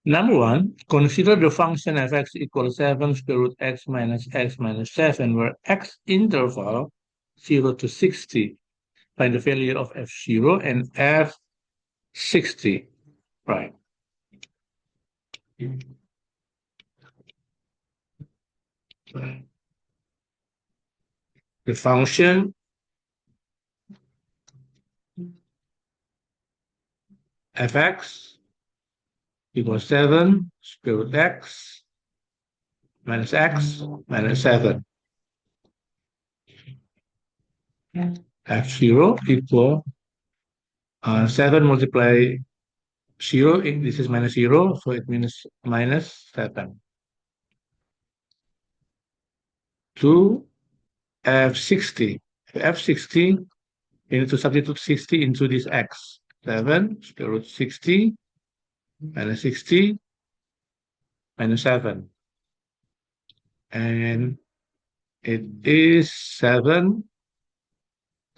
Number one, consider the function f(x) equals 7 square root x minus 7, where x interval 0 to 60. Find the value of f0 and f60. Right. The function f(x) equals 7 square root x minus 7. F0 equal 7 multiply 0. This is minus 0, so it means minus 7. To f60. F60, you need to substitute 60 into this x. 7 square root 60 minus 60 minus 7. And it is 7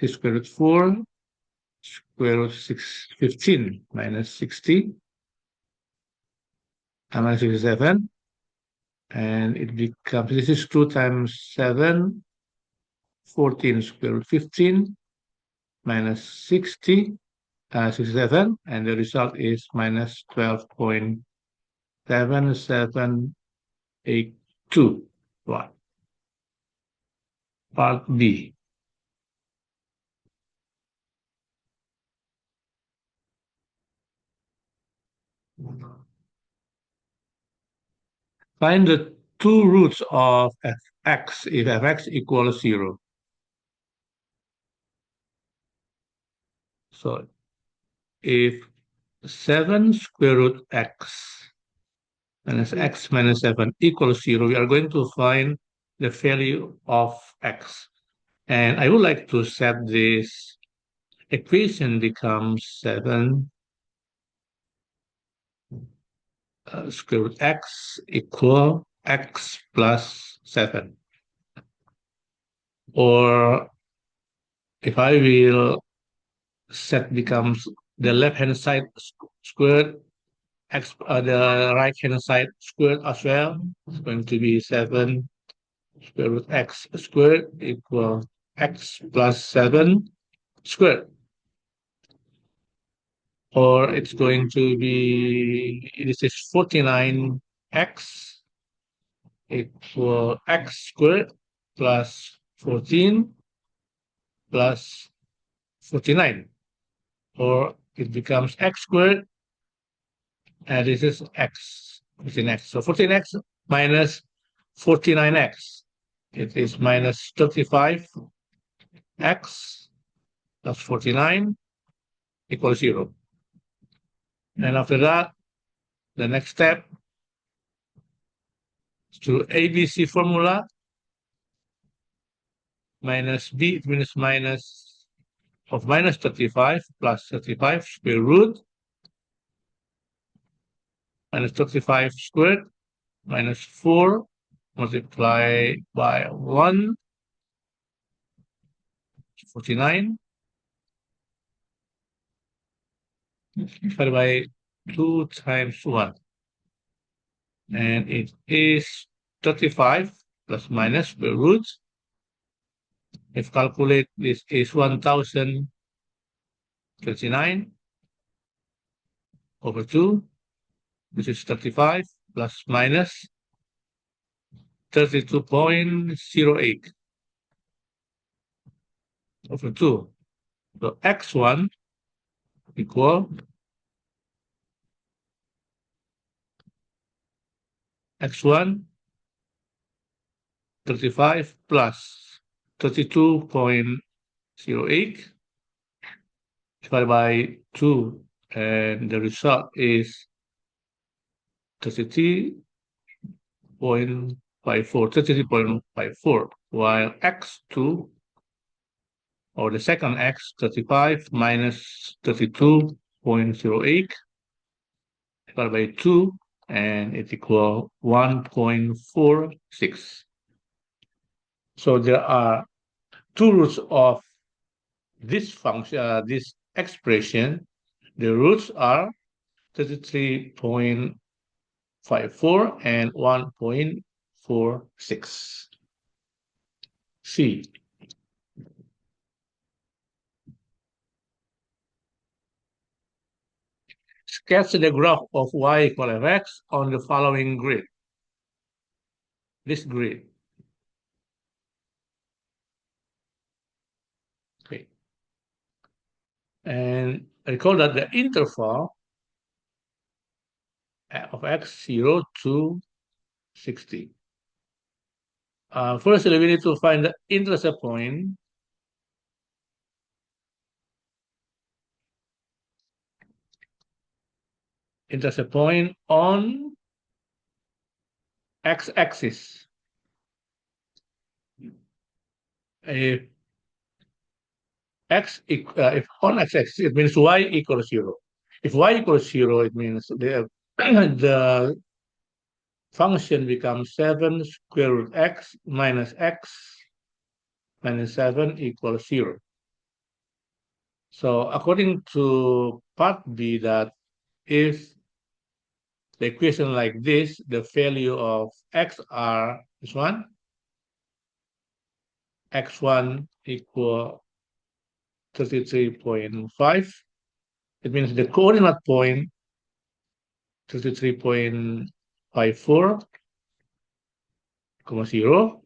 square root 4 square root 15 minus 60 minus 67. And it becomes, this is 2 times 7, 14 square root 15 minus 60, 67, and the result is minus 12.7782. Part B. Find the two roots of f(x) if f(x) equals 0. So if 7 square root x minus x minus 7 equals 0, we are going to find the value of x. And I would like to set this equation becomes 7 square root x equal x plus 7. Or if I will set becomes the left-hand side squared, x the right-hand side squared as well. It's going to be 7 square root x squared equal x plus 7 squared. Or it's going to be, this is 49x equal x squared plus 14 plus 49. Or it becomes x squared, and this is x, 14x. So 14x minus 49x. It is minus 35x plus 49 equals 0. And after that, the next step is to ABC formula. Minus b, it means minus of minus 35 plus 35 square root minus 35 squared minus 4 multiplied by 1, 49, divided by 2 times 1. And it is 35 plus minus square root. If calculate, this is 1039 over 2. This is 35 plus minus 32.08 over 2. So x1 equal x1 35 plus 32.08 divided by 2, and the result is 33.54, while x2, or the second x, 35 minus 32.08 divided by 2, and it equals 1.46. So there are two roots of this function, this expression. The roots are 33.48 1.54 and 1.46. C. Sketch the graph of y equal fx on the following grid. This grid. Okay. And recall that the interval of x 0 to 60. First, we need to find the intercept point. Intercept point on x-axis. If if on x-axis, it means y equals 0. If y equals 0, it means the the function becomes 7 square root x minus 7 equals 0. So according to part B, that if the equation like this, the value of xr is 1, x1 equal 33.5. It means the coordinate point 33.54, 0,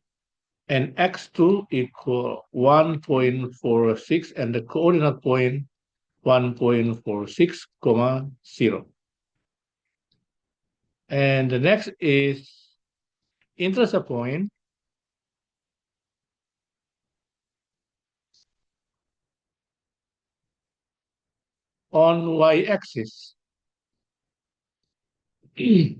and x2 equal 1.46, and the coordinate point 1.46, 0. And the next is intercept point on y-axis. If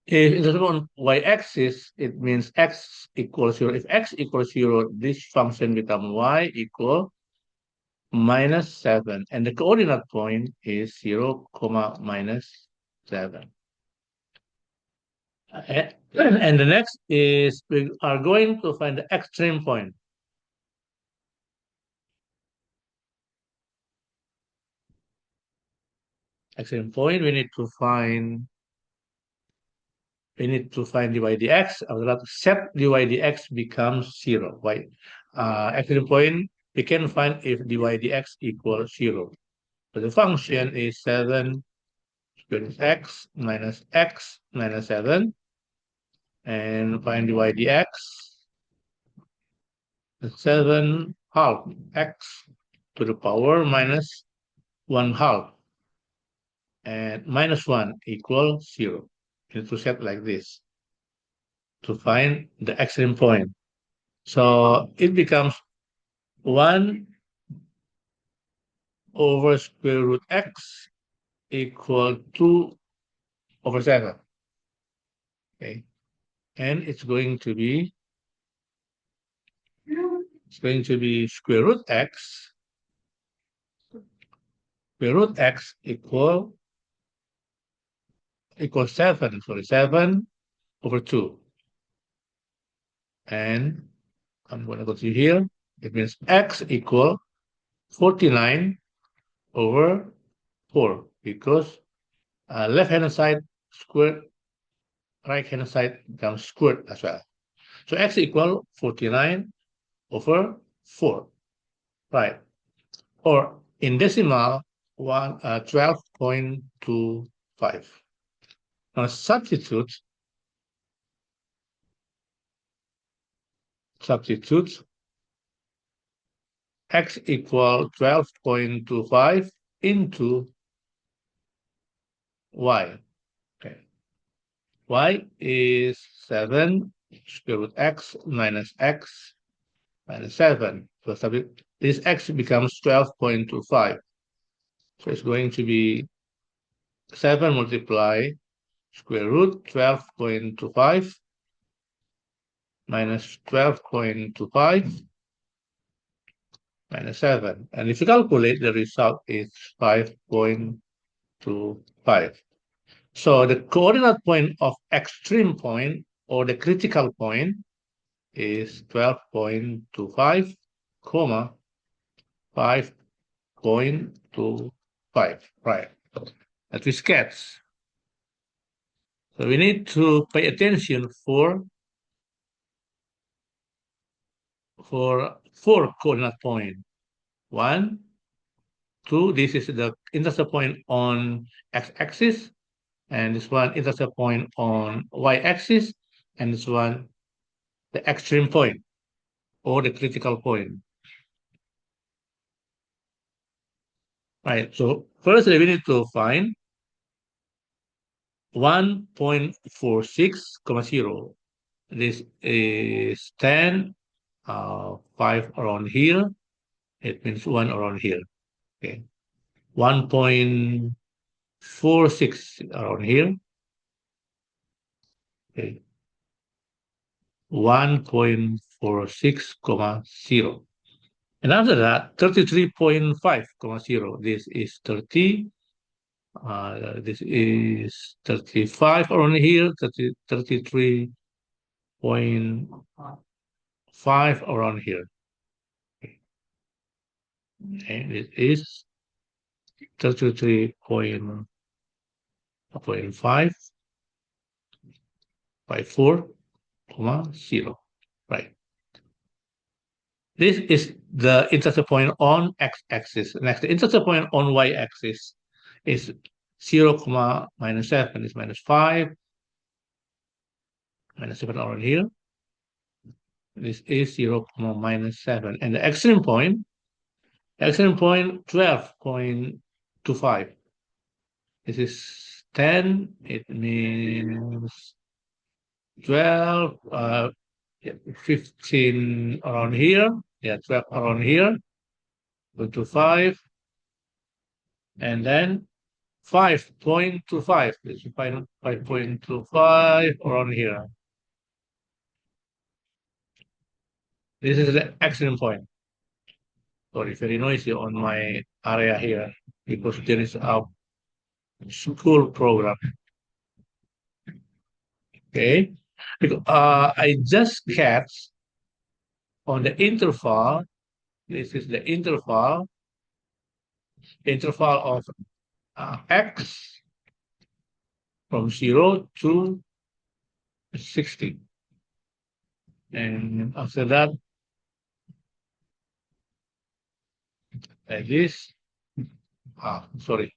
intercept on y-axis, it means x equals 0. If x equals 0, this function becomes y equal minus 7, and the coordinate point is 0, minus 7. And the next is we are going to find the extreme point. Extreme point, we need to find dy dx. After that, set dy dx becomes 0. Why? Extreme point, we can find if dy dx equals 0. So the function is 7 square root x minus 7, and find dy dx. 7 half x to the power minus 1 half, and minus 1 equals 0. You need to set like this to find the extreme point. So it becomes 1 over square root x equal 2 over 7. Okay, and it's going to be square root x equal 7. Sorry, 7 over 2. And I'm going to go to here. It means x equal 49 over 4, because left-hand side squared, right-hand side becomes squared as well. So x equal 49 over 4, right? Or in decimal, 12.25. Now substitute x equal 12.25 into y. Okay, y is 7 square root x minus 7. So this x becomes 12.25. So it's going to be 7 multiply square root 12.25 minus 12.25 minus 7. And if you calculate, the result is 5.25. So the coordinate point of extreme point, or the critical point, is 12.25, 5.25, right? That we sketch. So we need to pay attention for four coordinate point. 1, 2, this is the intercept point on x-axis, and this one intercept point on y-axis, and this one the extreme point or the critical point. Right, so first we need to find 1.46, this is 10, 5 around here, it means 1 around here. Okay, 1.46 around here. Okay, 1.46, and after that 33.5, this is 30, this is 35 around here, 33.5 around here. Okay. And it is 33.5 by 4, 0. Right. This is the intercept point on x-axis. Next, the intercept point on y-axis is 0, minus 7 is minus 5, minus 7 around here. This is 0, minus 7. And the extreme point 12.25. This is 10, it means 12, 15 around here. Yeah, 12 around here. Go to 5. And then 5.25. This is 5.25 around here. This is the extreme point. Sorry, very noisy on my area here because there is a school program. Okay, because, I just catch on the interval. This is the interval of x from 0 to 60, and after that, like this. Sorry.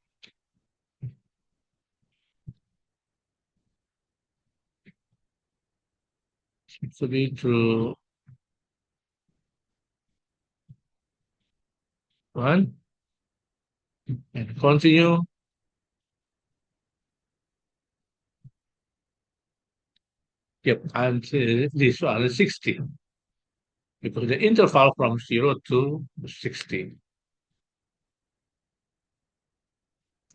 So be to 1 and continue. Yep, until this one is 60, because the interval from 0 to 60.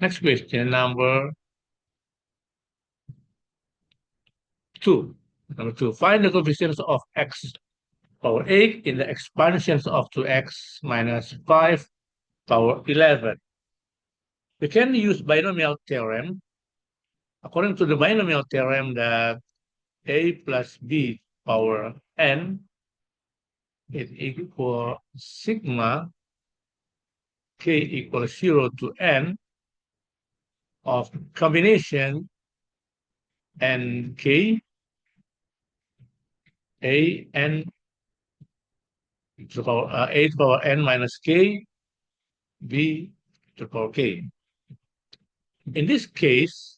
Next question, number 2. Number 2, find the coefficients of x power 8 in the expansions of 2x minus 5 power 11. We can use binomial theorem. According to the binomial theorem, that a plus b power n is equal sigma k equals 0 to n of combination n k a n to the power a to the power n minus k b to the power k. In this case,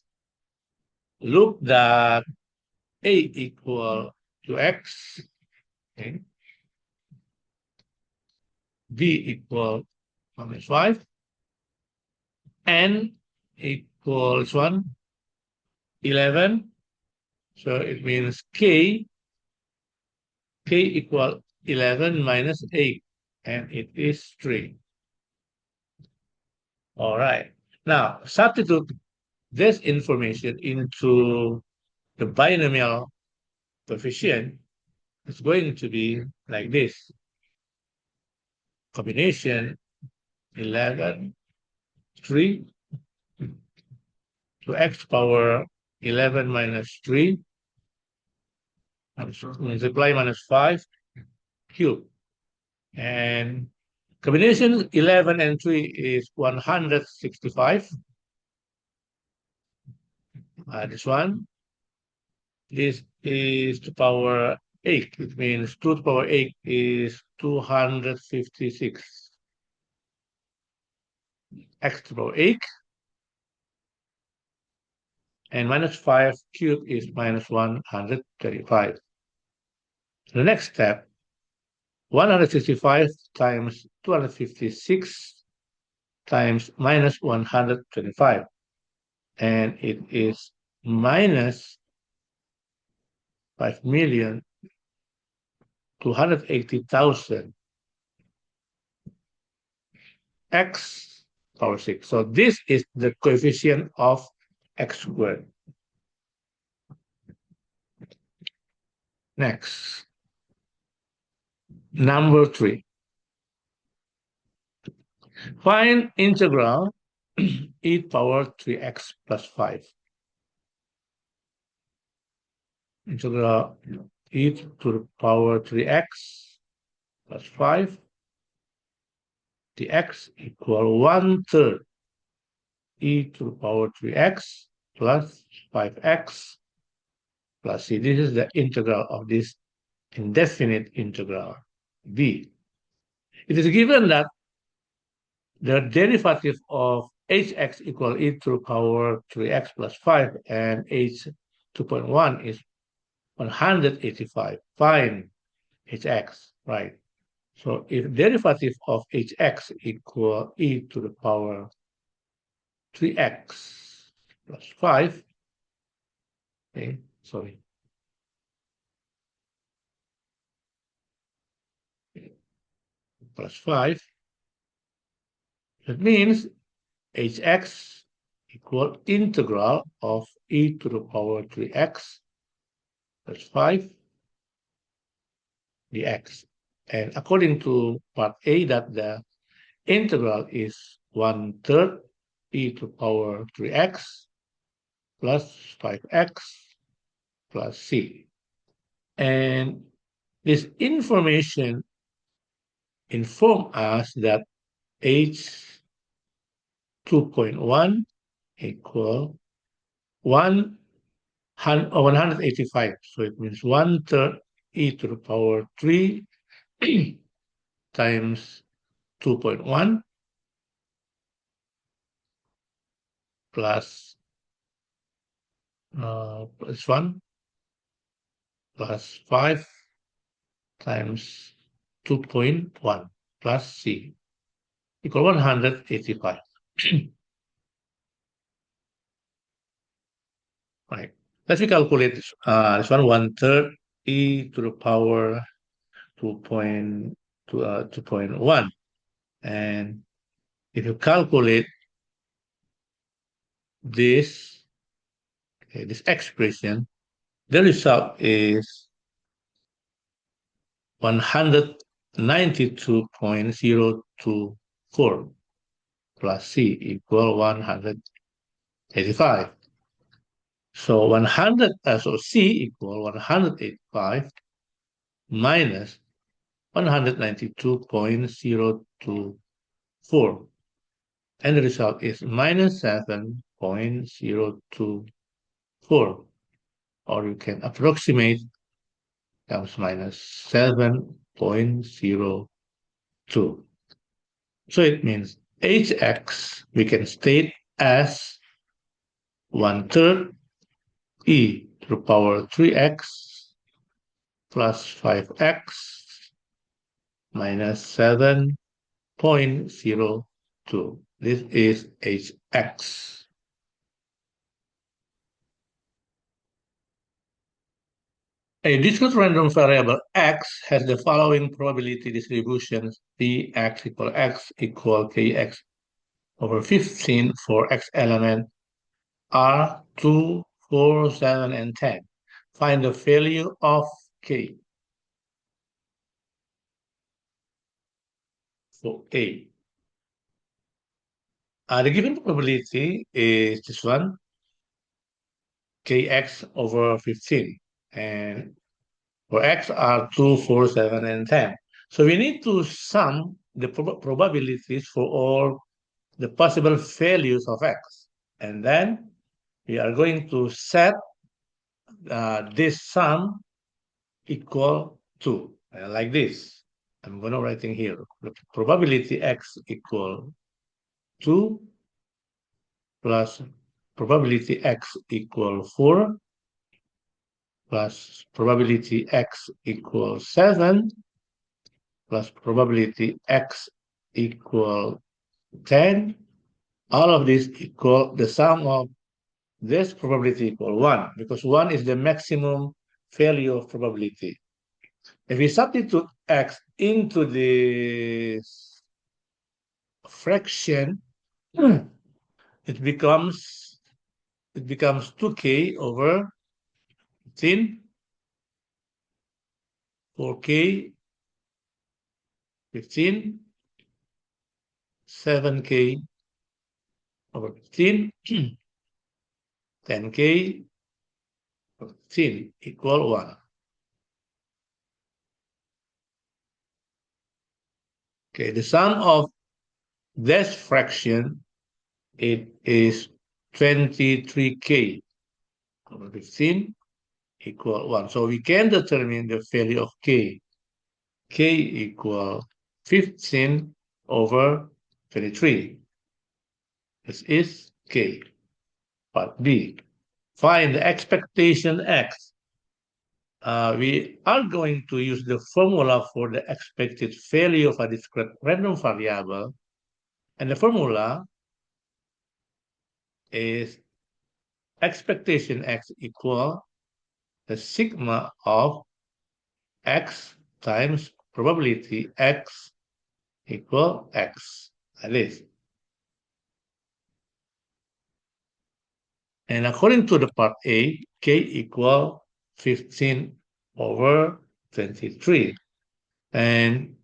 look that a equal to x, okay, b equal minus 5, n equals 1, 11. So it means k equal 11 minus 8, and it is 3. All right. Now, substitute this information into the binomial coefficient. It's going to be like this. Combination 11, 3 to x power 11 minus 3, multiply minus 5 cube. And combination 11 and 3 is 165. This one. This is to power 8. It means 2 to the power 8 is 256. X to the power 8. And minus 5 cubed is minus 135. The next step, 165 times 256 times minus 125. And it is minus 5,280,000 x power 6. So this is the coefficient of x squared. Next, number 3. Find integral e power 3x plus 5. Integral e to the power 3x plus 5 dx equal 1/3 e to the power 3x plus 5x plus c. This is the integral of this indefinite integral b. It is given that the derivative of hx equal e to the power 3x plus 5 and h 2.1 is 185. Find hx, right? So if derivative of hx equal e to the power 3x plus 5, okay, sorry, plus 5, that means hx equal integral of e to the power 3x plus 5 dx. And according to part A, that the integral is 1/3 e to the power 3x plus 5x plus c. And this information inform us that h 2.1 equal 185. So it means 1/3 e to the power 3 times 2.1 plus 1 plus 5 times 2.1 plus c equal 185. Right. Let's calculate this. This one 1/3 e to the power 2.1. And if you calculate this, okay, this expression, the result is 192.024 plus c equal 185. So so c equal 185 minus 192.024. And the result is minus 7.024. Or you can approximate comes minus 7.02. So it means hx we can state as 1/3 e to the power 3x plus 5x minus 7.02. This is hx. A discrete random variable x has the following probability distributions: px equal x equal kx over 15 for x element are 2, 4, 7, and 10. Find the value of k for A. The given probability is this one, kx over 15. And for x are 2, 4, 7, and 10. So we need to sum the probabilities for all the possible values of x. And then we are going to set this sum equal to, like this. I'm going to writing here, the probability x equal 2 plus probability x equal 4 plus probability x equal 7 plus probability x equal 10. All of this equal the sum of this probability equal 1, because 1 is the maximum value of probability. If we substitute x into this fraction, it becomes 2k over 15, 4k, 15, 7k over 15, 10k over 15 equal 1. Okay, the sum of this fraction, it is 23k over 15 equal 1. So we can determine the value of k. K equal 15 over 23. This is k. Part B. Find the expectation x. We are going to use the formula for the expected value of a discrete random variable. And the formula is expectation x equal the sigma of x times probability x equal x, like this. And according to the part A, k equal 15 over 23. And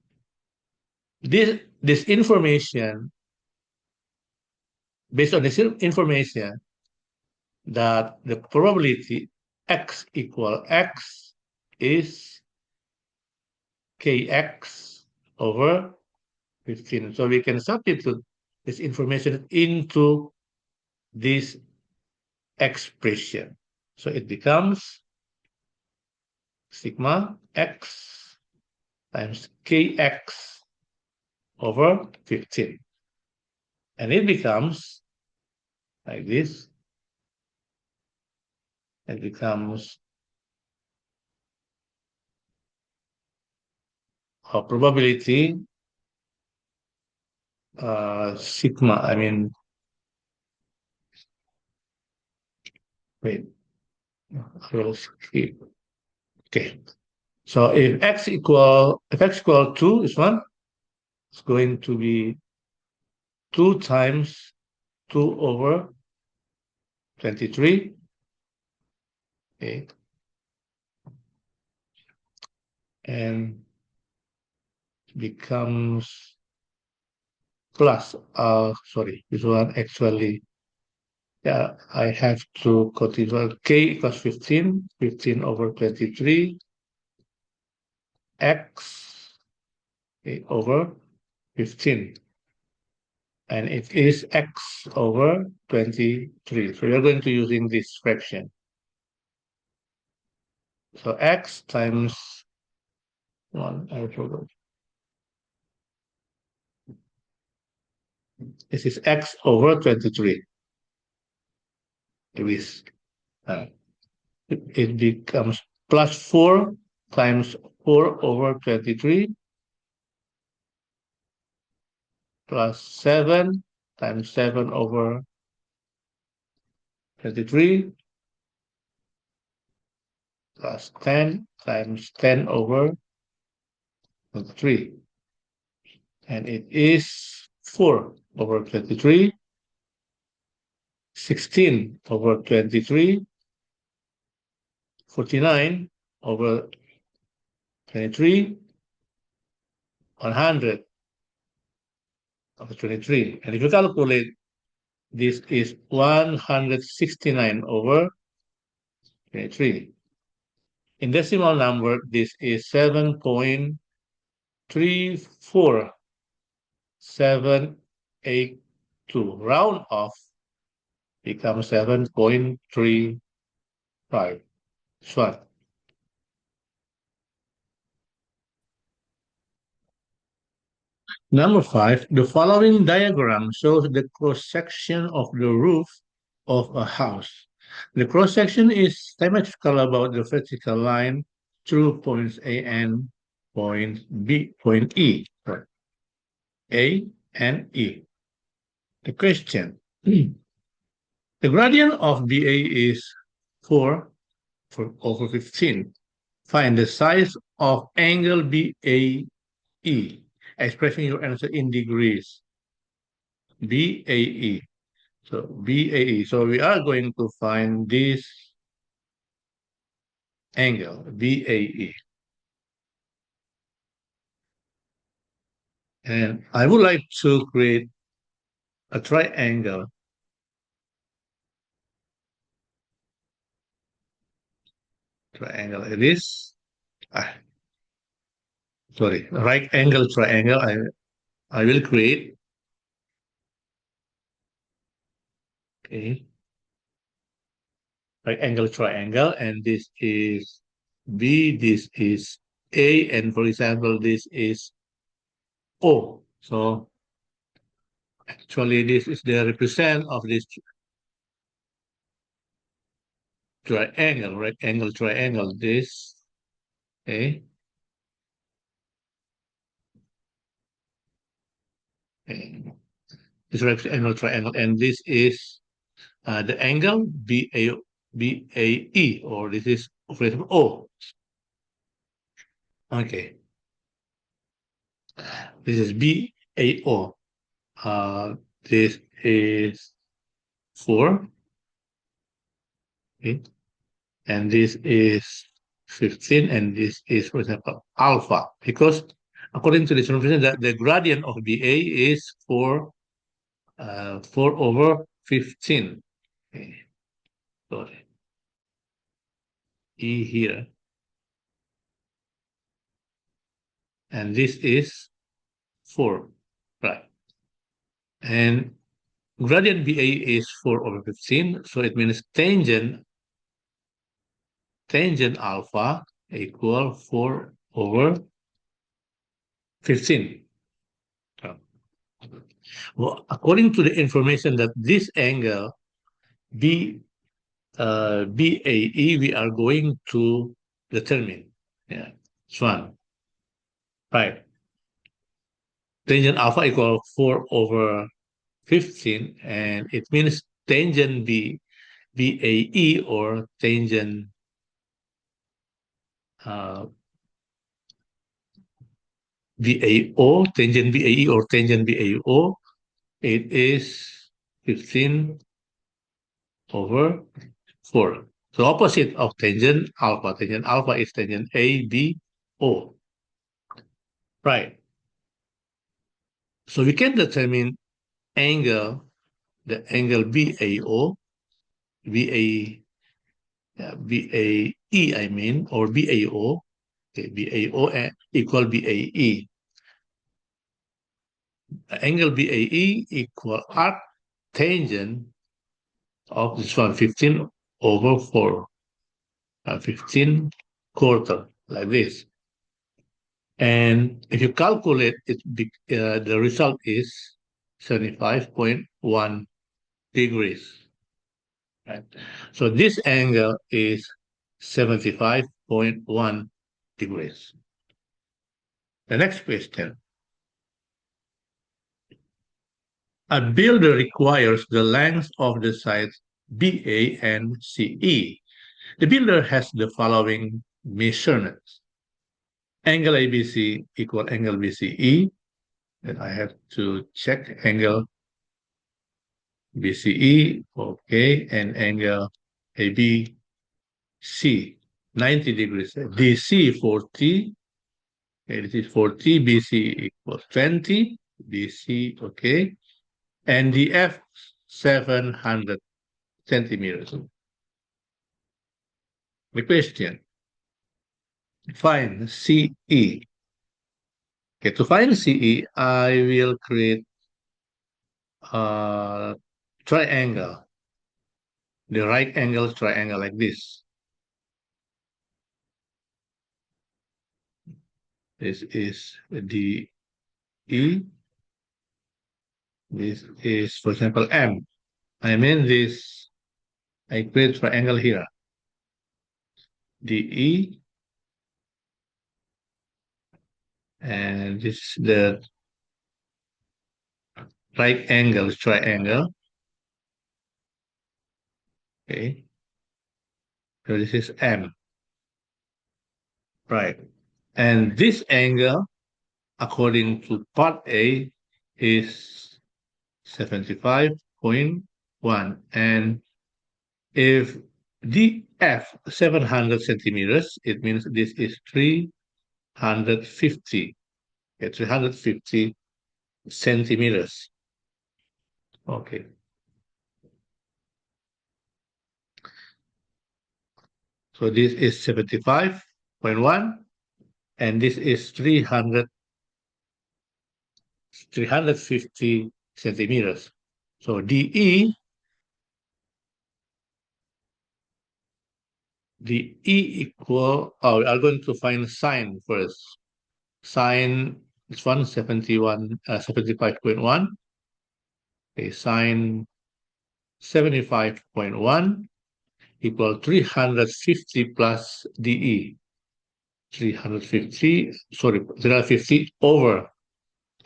this information, based on this information, that the probability x equal x is kx over 15. So we can substitute this information into this expression. So it becomes sigma x times kx over 15. And it becomes like this. It becomes a probability sigma, wait, okay. So if x equal 2 is 1, it's going to be 2 times 2 over 23. Okay. And becomes plus, sorry, this one actually, yeah, I have to continue. K equals 15, 15 over 23, x over 15. And it is x over 23. So we are going to using this fraction. So x times 1, I forgot. This is x over 23. It becomes plus 4 times 4 over 23 plus 7 times 7 over 23 plus 10 times 10 over 23. And it is 4 over 23, 16 over 23, 49 over 23, 100 over 23. And if you calculate, this is 169 over 23. In decimal number, this is 7.34782. Round off becomes 7.35. Sure. Number five, the following diagram shows the cross-section of the roof of a house. The cross-section is symmetrical about the vertical line through points A and point E. Right. A and E. The question. The gradient of BA is 4 over 15. Find the size of angle BAE, expressing your answer in degrees. BAE. So BAE. So we are going to find this angle, BAE. And I would like to create a triangle. Triangle it is. Ah, sorry, right angle triangle. I will create. Okay. Right angle triangle, and this is B, this is A, and for example, this is O. So actually, this is the represent of this triangle, right angle triangle. This, okay, okay. This right angle triangle, and this is the angle BAE, or this is for example O. Okay, this is BAO. This is 4. Okay, and this is 15, and this is, for example, alpha, because according to this representation, that the gradient of BA is 4 over 15. Okay, sorry, E here, and this is 4, right? And gradient BA is 4 over 15, so it means tangent alpha equal 4 over 15. So, well, according to the information that this angle B BAE, we are going to determine. Yeah, it's one. Right. Tangent alpha equal 4 over 15, and it means tangent BAE, or uh, tangent BAE or tangent BAO, it is 15 over 4. So opposite of tangent alpha. Tangent alpha is tangent ABO. Right. So we can determine angle, the angle BAO, BA, BAE, I mean, or BAO, okay, BAO equal BAE. Angle BAE equal arc tangent of this one, 15 over 4, 15 quarter, like this. And if you calculate it, the result is 75.1 degrees. Right? So this angle is 75.1 degrees. The next question. A builder requires the length of the sides BA and CE. The builder has the following measurements. Angle ABC equal angle BCE. Then I have to check angle BCE, okay, and angle ABC, 90 degrees. DC 40, okay, this is 40, BC equals 20, BC, okay, and DF 700 centimeters. The question, find CE. Okay, to find CE, I will create a triangle, the right angle triangle like this. This is DE. This is, for example, M. I mean this, I create triangle here. DE, and this is the right angle triangle. Okay, so this is M, right? And this angle, according to part A, is 75.1. And if DF 700 centimeters, it means this is 350. Okay, 350 centimeters. Okay. So this is 75.1, and this is 350 centimeters. So DE equal, oh, we are going to find sine first. Sine, this one, 75.1. Okay, sine 75.1 equal 350 plus DE. 350 over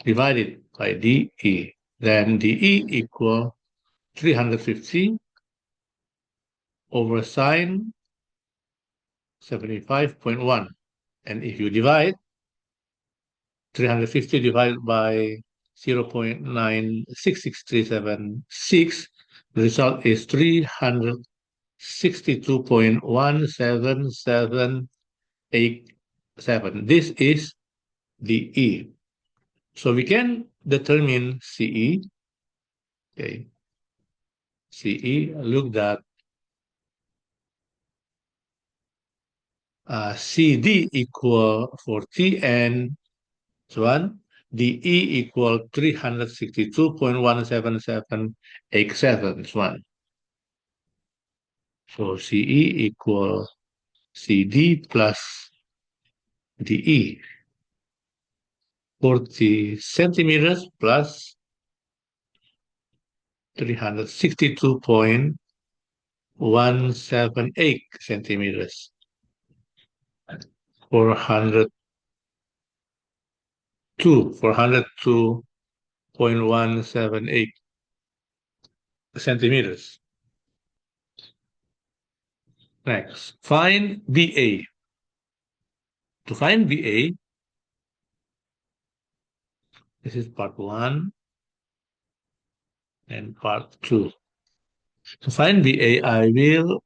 divided by DE. Then DE equal 350 over sine 75.1. And if you divide 350 divided by 0.966376, the result is 362.17787. This is DE. So we can determine CE. Okay. CE, look that CD equal 40 and so on. DE equal 362.17787. So on. So CE equal CD plus DE. 40 centimeters plus 362.178 centimeters. 402.178 centimeters. Next, find BA. To find BA, this is part 1 and part 2. To find BA, I will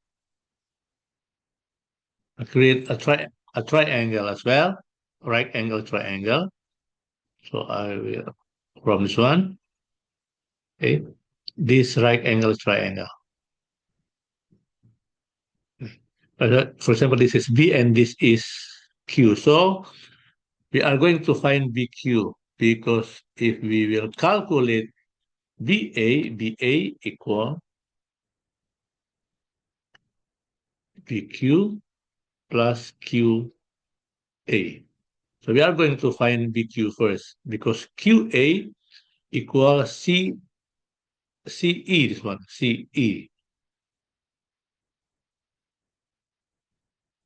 create a triangle as well, right angle triangle. So I will, from this one, okay, this right angle triangle. For example, this is B and this is Q. So we are going to find BQ because if we will calculate BA equal BQ plus QA. So we are going to find BQ first because QA equals CE, this one, CE,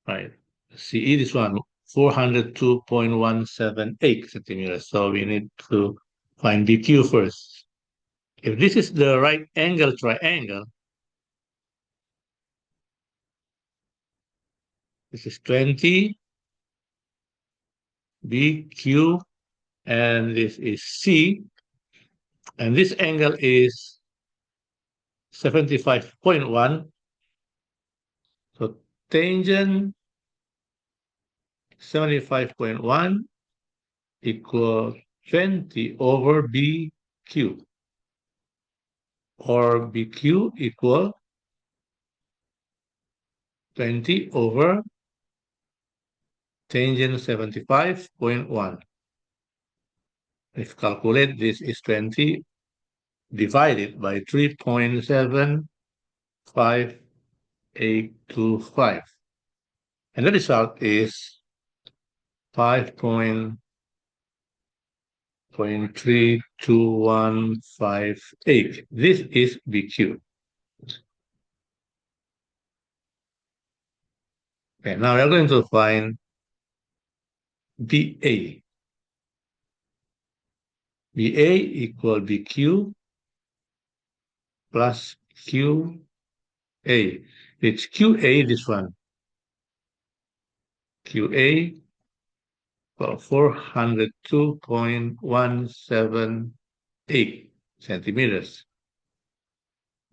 right? CE, this one, 402.178 centimeters. So we need to find BQ first. If this is the right angle triangle, this is 20, BQ, and this is C, and this angle is 75.1. So tangent 75.1 equal 20 over BQ, or BQ equal 20 over tangent 75.1. If calculate, this is 20 divided by 3.75825. And the result is 5.32158. This is BQ. Okay, now we're going to find BA. BA equal BQ plus QA. It's QA, this one. QA for 402.178 centimeters.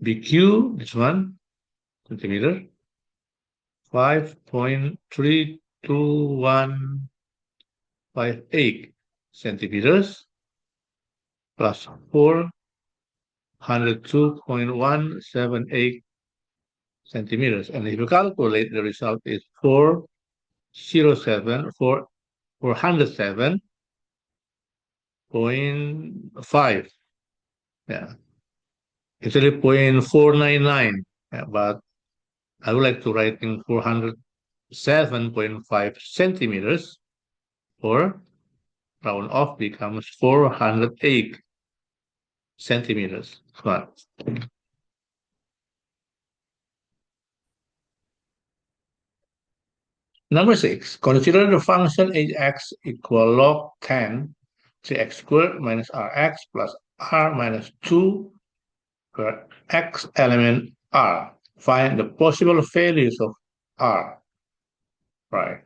BQ, this one, centimeter, 5.32158 centimeters plus 402.178 centimeters. And if you calculate, the result is 407.5. Yeah, actually 0.499. Yeah, but I would like to write in 407.5 centimeters, or round off becomes 408 centimeters. Right. Number 6, consider the function hx equal log 10 3x squared minus rx plus r minus 2 where x element r. Find the possible values of r. Right.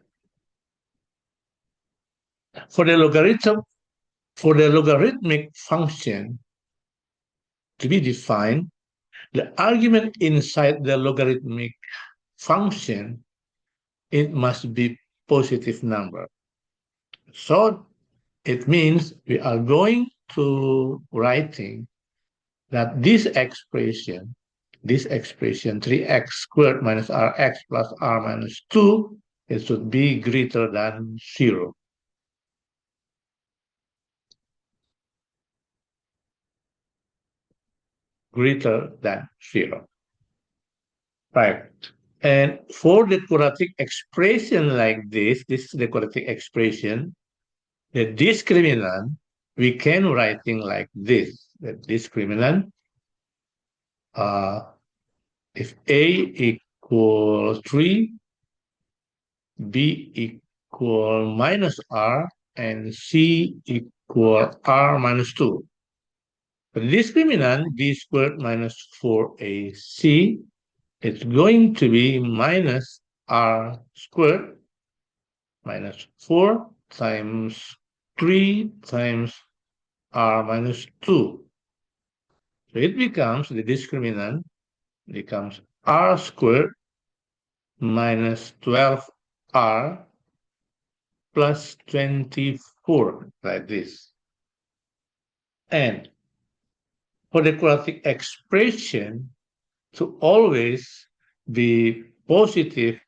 For the logarithmic function to be defined, the argument inside the logarithmic function, it must be positive number. So it means we are going to writing that this expression 3x squared minus rx plus r minus 2, it should be greater than 0. Greater than 0. Right. And for the quadratic expression like this is the quadratic expression, the discriminant, we can writing like this. The discriminant, if A equals 3, B equal minus R, and C equal R minus 2. The discriminant, B squared minus 4AC, it's going to be minus R squared minus 4 times 3 times R minus 2. So it becomes, the discriminant becomes R squared minus 12R plus 24, like this. And for the quadratic expression to always be positive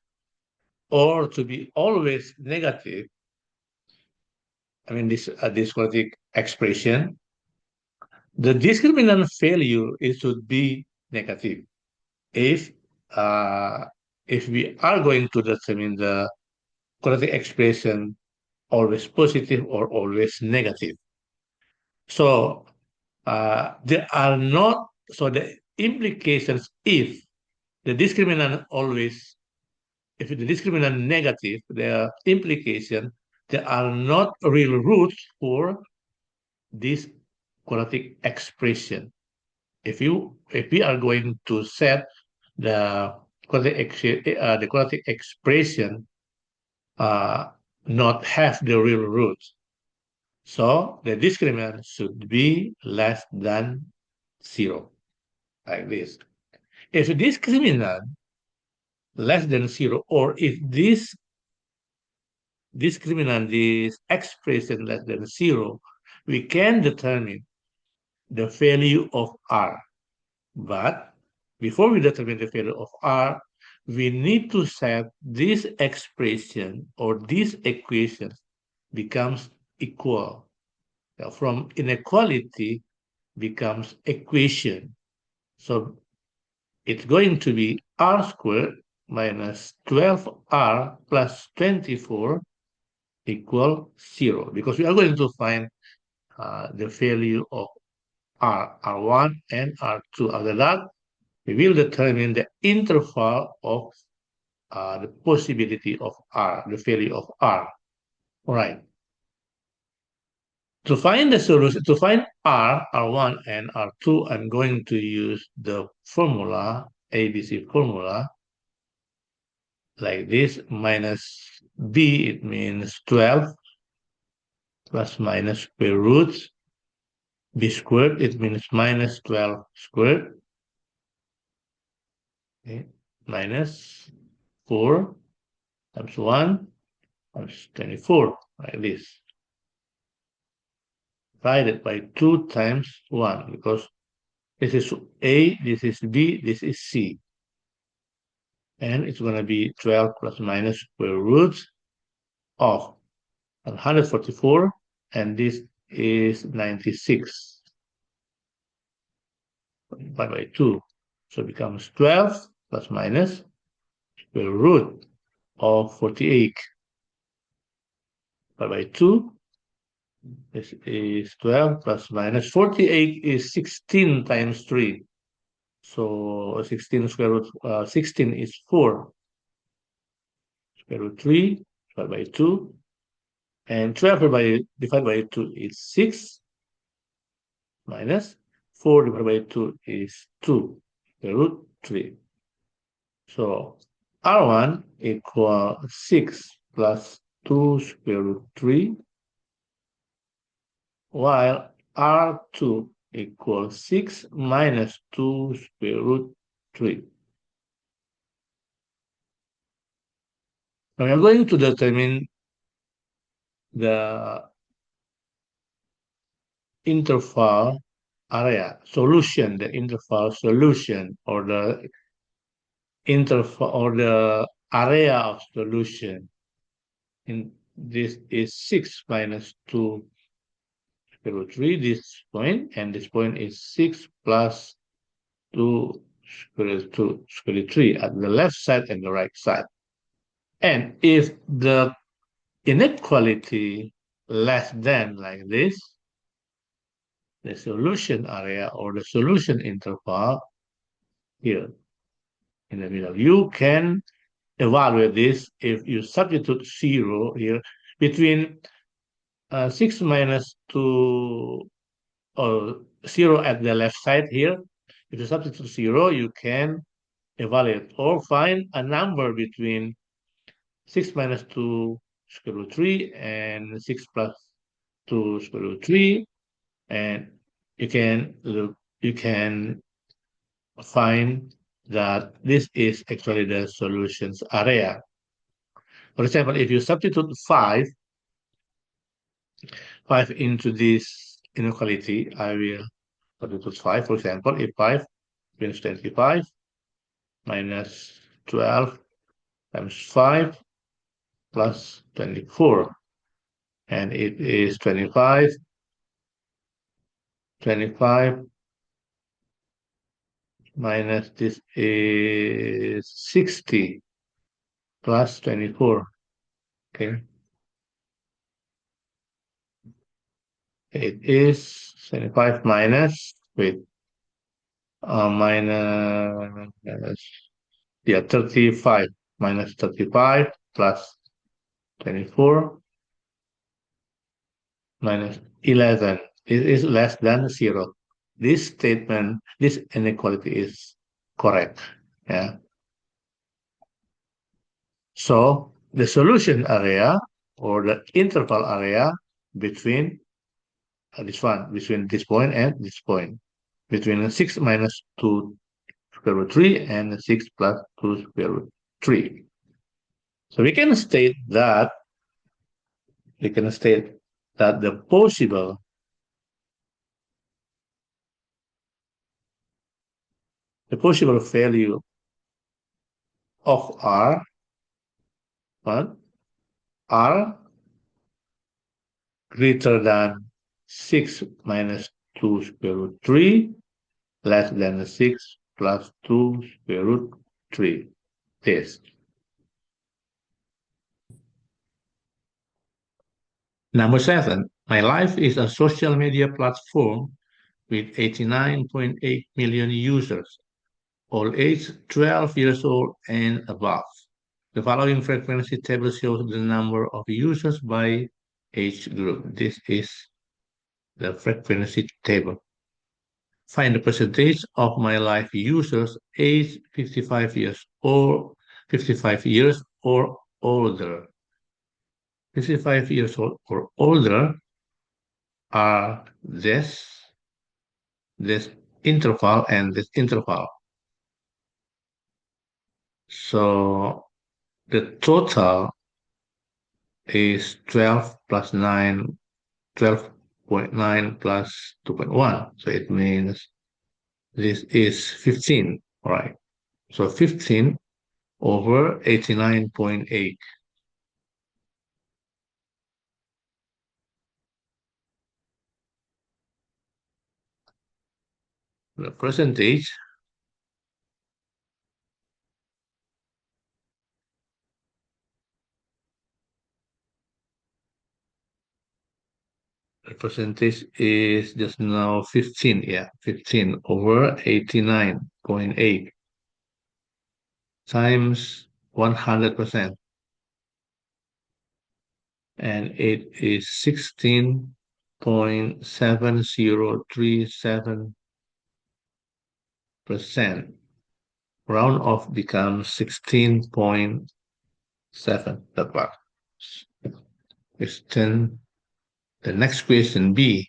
or to be always negative, I mean this quadratic expression, the discriminant value it should be negative. If we are going to determine the quadratic expression always positive or always negative. So there are not, so the implications if the discriminant always, if the discriminant negative, the implication, there are not real roots for this quadratic expression. If we are going to set the quadratic expression not have the real roots, so the discriminant should be less than 0, like this. If the discriminant less than 0, or if this discriminant, this expression less than 0, we can determine the value of r. But before we determine the value of r, we need to set this expression or this equation becomes equal. Now, from inequality becomes equation. So it's going to be r squared minus 12r plus 24 equal 0, because we are going to find the value of R1 and R2. After that, we will determine the interval of the possibility of R, the value of R. All right. To find the solution, to find R1, and R2, I'm going to use the formula, ABC formula, like this. Minus B, it means 12, plus minus square root. B squared, it means minus 12 squared. Okay. Minus 4 times 1 times 24, like this. Divided by 2 times 1, because this is A, this is B, this is C. And it's going to be 12 plus minus square root of 144, and this is 96 divided by 2. So it becomes 12 plus minus square root of 48 divided by 2. This is 12 plus minus 48 is 16 times 3. So 16 square root, 16 is 4. Square root 3 divided by 2. And 12 divided by 2 is 6. Minus 4 divided by 2 is 2. Square root 3. So R1 equal 6 plus 2 square root 3, while R2 equals 6 minus 2 square root 3. Now we are going to determine the interval area solution, the interval solution, or the interval or the area of solution. In this is 6 minus 2 square root 3, this point, and this point is 6 plus 2 square root 3 at the left side and the right side. And if the inequality less than like this, the solution area or the solution interval here in the middle, you can evaluate this if you substitute 0 here between 6 minus 2 or 0 at the left side here. If you substitute 0, you can evaluate or find a number between 6 minus 2 square root 3 and 6 plus 2 square root 3, and you can find that this is actually the solutions area. For example, if you substitute 5 into this inequality, I will substitute 5. For example, if 5 means 25 minus 12 times 5 plus 24, and it is 25 minus this is 60 plus 24. Okay, it is 25 minus minus 35 minus 35 plus 24 minus 11. It is less than 0. This statement, this inequality is correct. Yeah. So the solution area or the interval area between between this point and this point, between 6 minus 2 square root 3 and 6 plus 2 square root 3. So we can state that the possible value of R, but R greater than 6 minus 2 square root 3, less than 6 plus 2 square root 3. This. Number 7, my life is a social media platform with 89.8 million users, all age 12 years old and above. The following frequency table shows the number of users by age group. This is the frequency table. Find the percentage of my life users age 55 years or older. 55 years old or older are this interval and this interval. So the total is 12 plus 9, 12.9 plus 2.1. So it means this is 15, all right? So 15 over 89.8. The percentage the percentage is just now 15, yeah, 15 over 89.8 times 100%, and it is 16.7037%. Round off becomes 16.7. That part. Question, the next question B.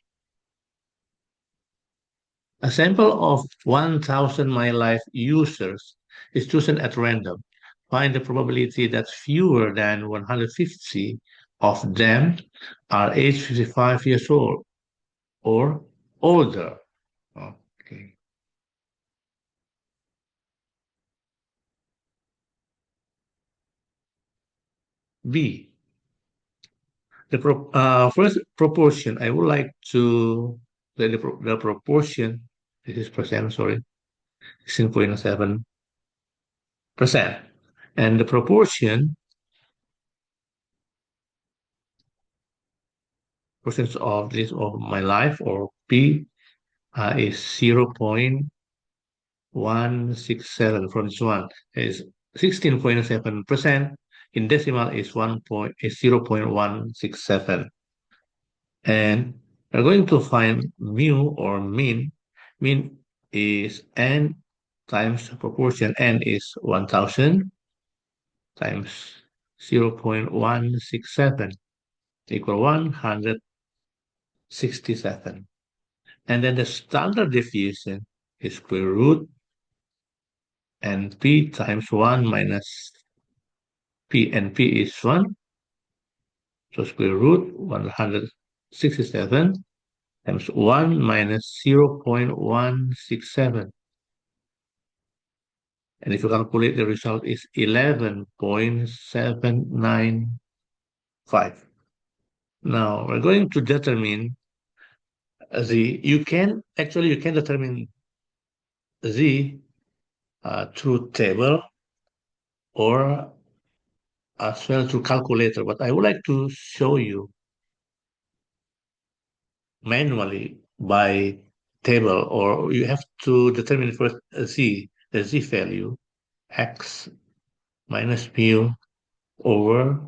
A sample of 1,000 My Life users is chosen at random. Find the probability that fewer than 150 of them are age 55 years old or older. Okay. B. First proportion, I would like to the proportion, this is percent, sorry, 16.7%. And the proportion percent of this of my life or P is 0.167 from this one is 16.7%. In decimal is 0.167. And we're going to find mu or mean. Mean is n times proportion. N is 1,000 times 0.167 equal 167. And then the standard deviation is square root and p times 1 minus p, and p is 1. So square root 167 times 1 minus 0.167. And if you calculate, the result is 11.795. Now we're going to determine you can determine z through table or as well through calculator, but I would like to show you manually by table, or you have to determine first the z value, x minus mu over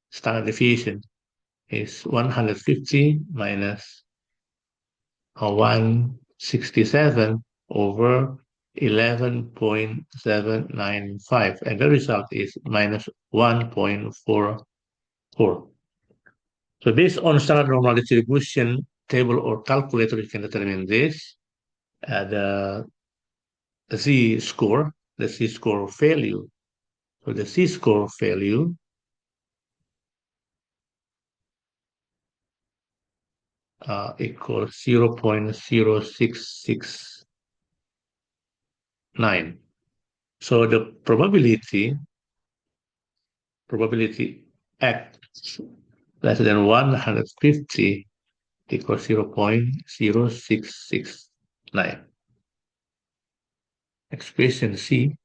standard deviation is 150 minus 167 over 11.795, and the result is minus 1.44. So based on standard normal distribution table or calculator, you can determine this. The z-score, the z-score value. So the z-score value equals 0.0669. So the probability x less than 150 equals 0.0669. Expression C,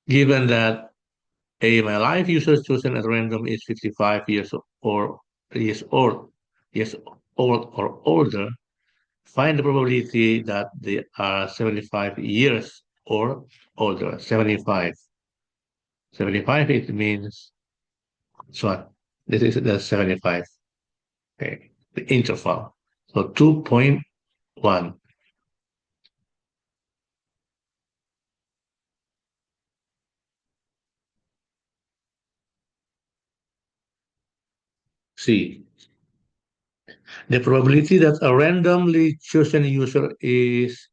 given that My life user chosen at random is 55 years old, years old or older. Find the probability that they are 75 years or older. 75. 75 it means so this is the 75. Okay. The interval. So 2.1. C. The probability that a randomly chosen user is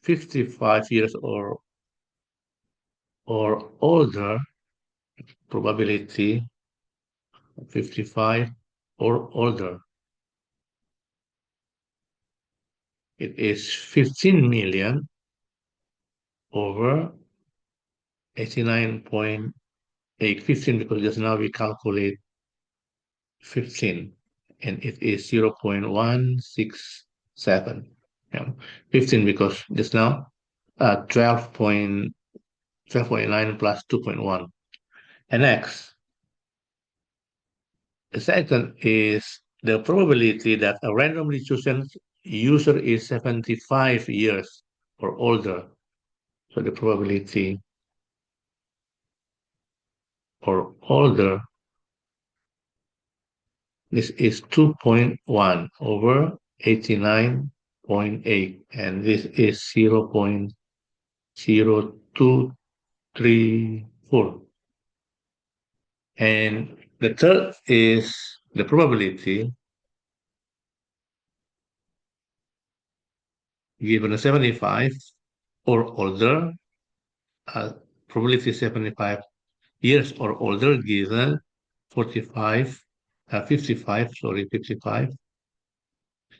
55 years or older, probability 55 or older. It is 15 million over 89.8. 15 because just now we calculate 15 and it is 0.167. Yeah. 15 because just now 12.9 plus 2.1. And next, the second is the probability that a randomly chosen user is 75 years or older. So the probability or older, this is 2.1 over 89.8, and this is 0.0234. And the third is the probability given a 75 or older, probability 75 years or older given 45, 55, sorry, 55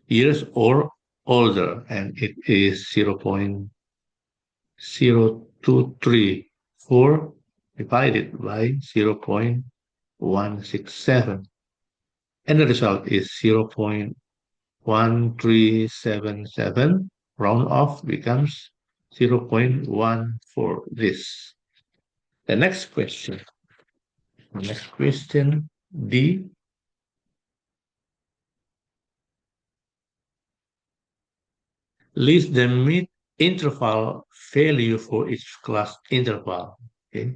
years or older, and it is 0.0234 divided by 0.167, and the result is 0.1377. Round off becomes 0.14. This. The next question. Next question, D. List the mid-interval value for each class interval. Okay.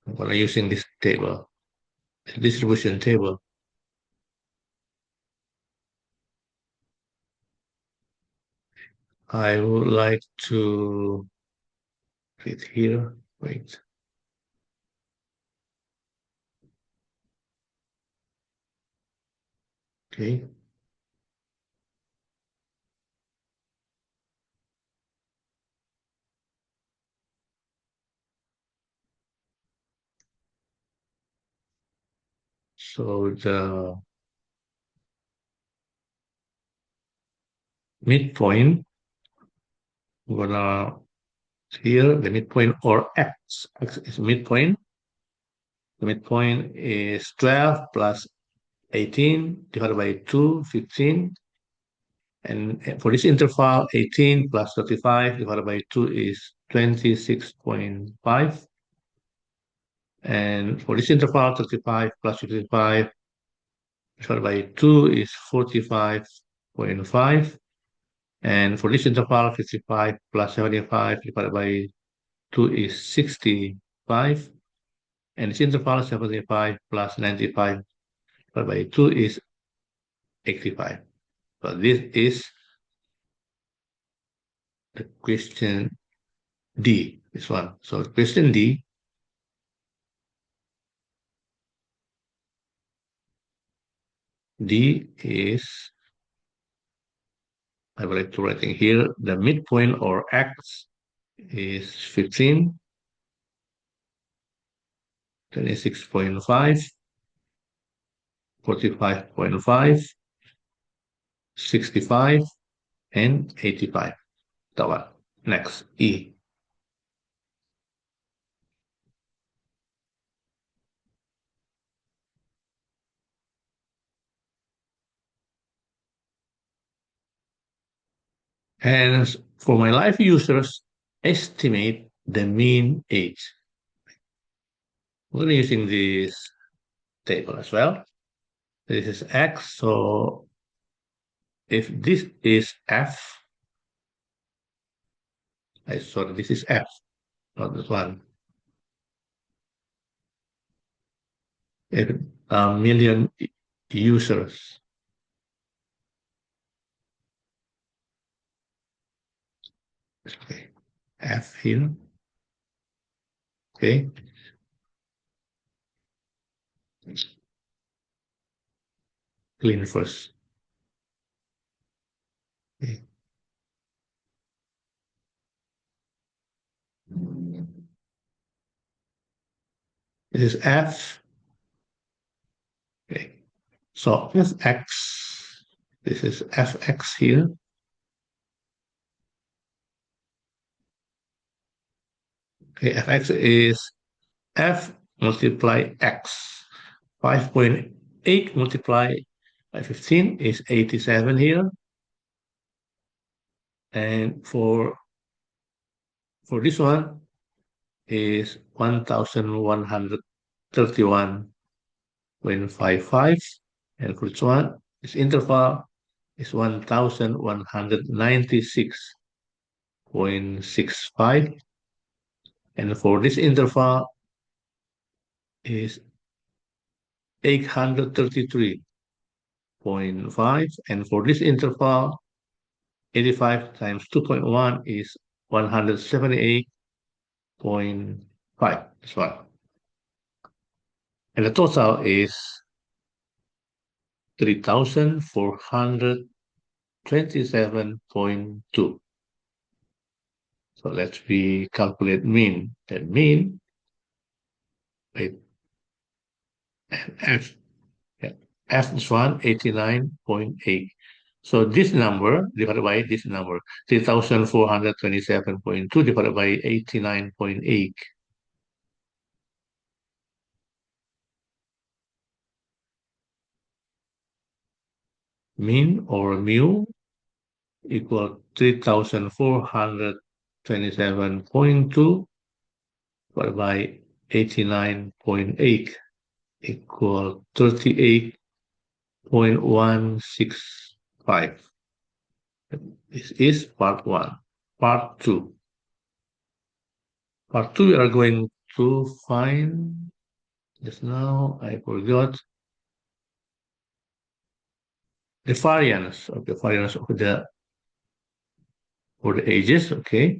I'm going to using this table, distribution table. I would like to click here. Wait. Okay. So the midpoint, I'm gonna here the midpoint or x. X is midpoint. The midpoint is 12 plus 18 divided by 2, 15. And for this interval, 18 plus 35 divided by 2 is 26.5. And for this interval, 35 plus 55 divided by 2 is 45.5. And for this interval, 55 plus 75 divided by 2 is 65. And this interval, 75 plus 95 divided by 2 is 85. So this is the question D, this one. So question D, D is, I would like to write in here, the midpoint or X is 15, 26.5, 45.5, 65, and 85. That one. Next, E. And for my live users, estimate the mean age. We're using this table as well. This is X, so if this is F, sorry, this is F, not this one. If a million users, okay, F here, okay, clean first. Okay. This is F, okay. So Fx, this is Fx here. Okay, Fx is F multiply X. 5.8 multiplied by 15 is 87 here. And for this one is 1131.55. And for this one, this interval is 1196.65. And for this interval is 833.5. And for this interval, 85 times 2.1 is 178.5. That's right. And the total is 3,427.2. So let's calculate mean. That mean, wait, F, yeah, F is 189.8. So this number divided by this number, 3,427.2 divided by 89.8. Mean or mu equal 3,427.2 divided by 89.8 equal 38.165. This is part one. Part two. Part two, we are going to find, just now I forgot, the variance of the for the ages, okay?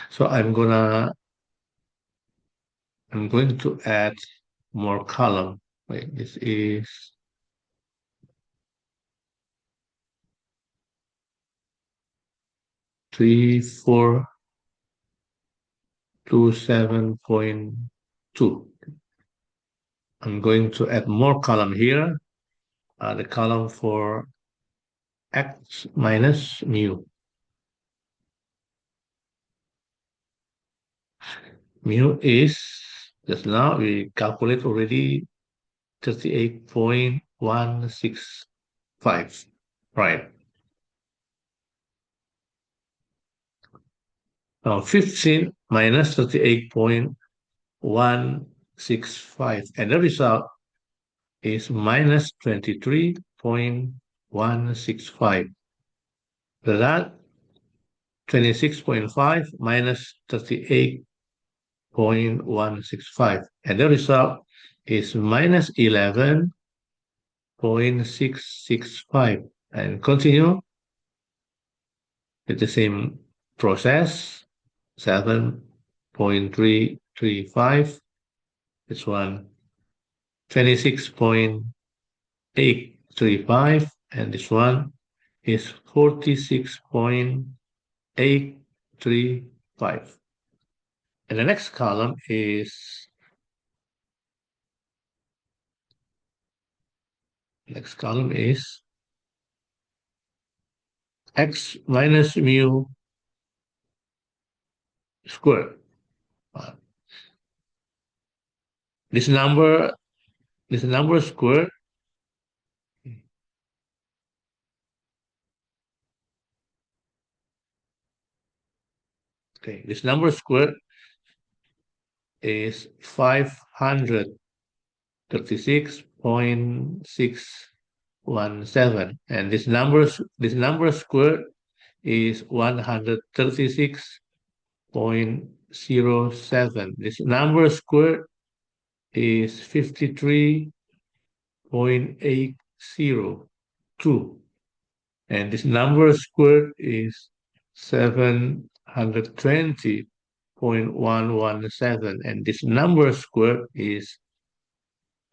So I'm going to add more column. Wait, this is 3427.2. I'm going to add more column here, the column for x minus mu. Mu is, just now we calculate already 38.165, right? Now 15 minus 38.165, and the result is minus 23.165. That 26.5 minus 38.165, and the result is minus 11.665. And continue with the same process, 7.335. This one, 26.835, and this one is 46.835. And the next column is x minus mu squared. This number squared Okay, this number squared is 536.617, and this number squared is 136.07. This number squared is 53.802, and this number squared is 720.117, and this number squared is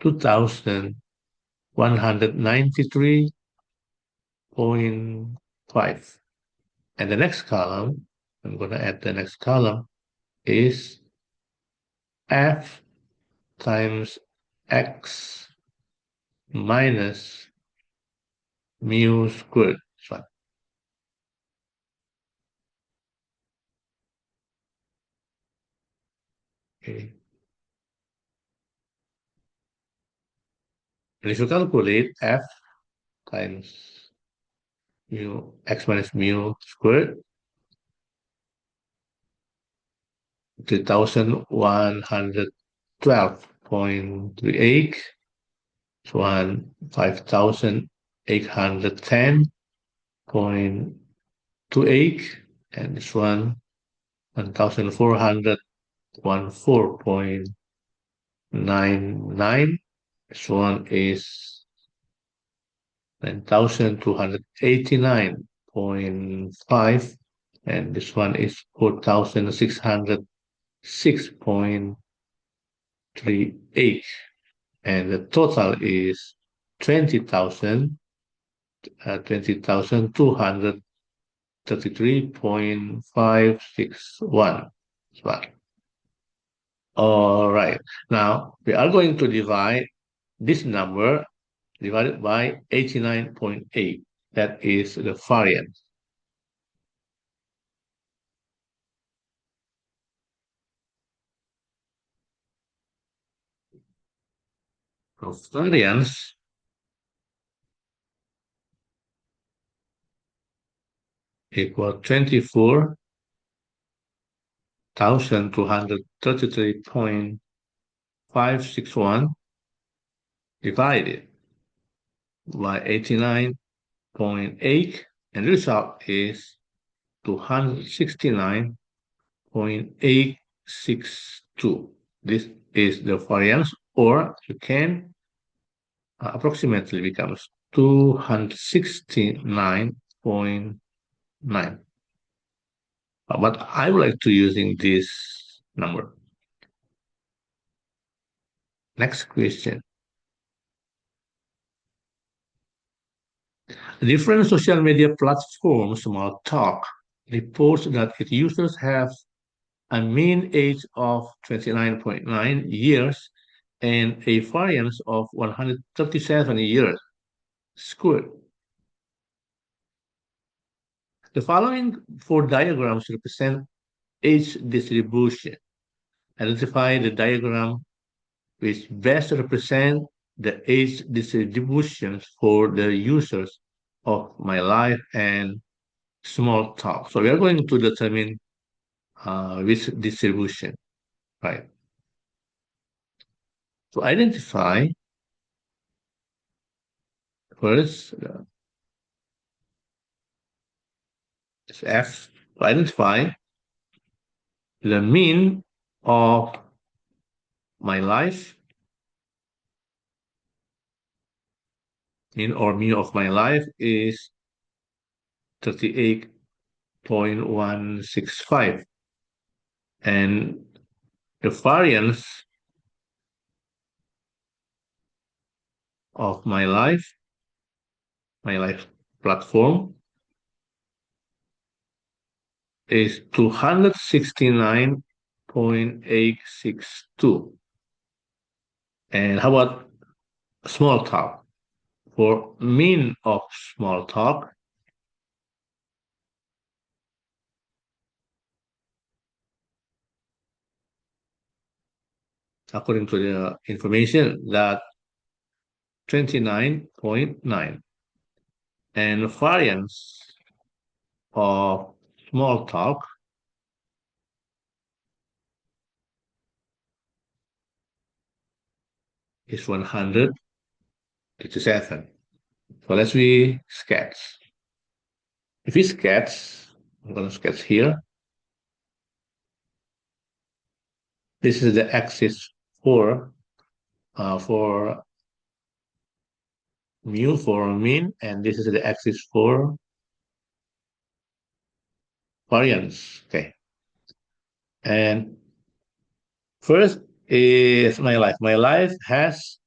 2193.5. And the next column, I'm going to add the next column, is f times x minus mu squared. So, okay. And if you calculate f times mu x minus mu squared, 3,112.38, so 5,810.28, and this one 1,414.99. This one is 9,289.5, and this one is 4,606.38, and the total is 20,233.561. All right. Now we are going to divide this number divided by 89.8. That is the variance. So variance equal 24,233.561 divided by 89.8, and the result is 269.862. This is the variance, or you can approximately becomes 269.9. But I would like to using this number. Next question. Different social media platforms, Small Talk, reports that its users have a mean age of 29.9 years and a variance of 137 years squared. The following four diagrams represent age distribution. Identify the diagram which best represent the age distributions for the users of my life and small talk. So we are going to determine which distribution, right? To identify first, F, to identify the mean of my life, mean or mean of my life is 38.165, and the variance of my life platform is 269.862. And how about small talk? For mean of small talk, according to the information, that 29.9, and variance of small talk is 157. So let's we sketch. If we sketch, I'm going to sketch here. This is the axis for mu for mean, and this is the axis for variance. Okay. And first is my life. My life has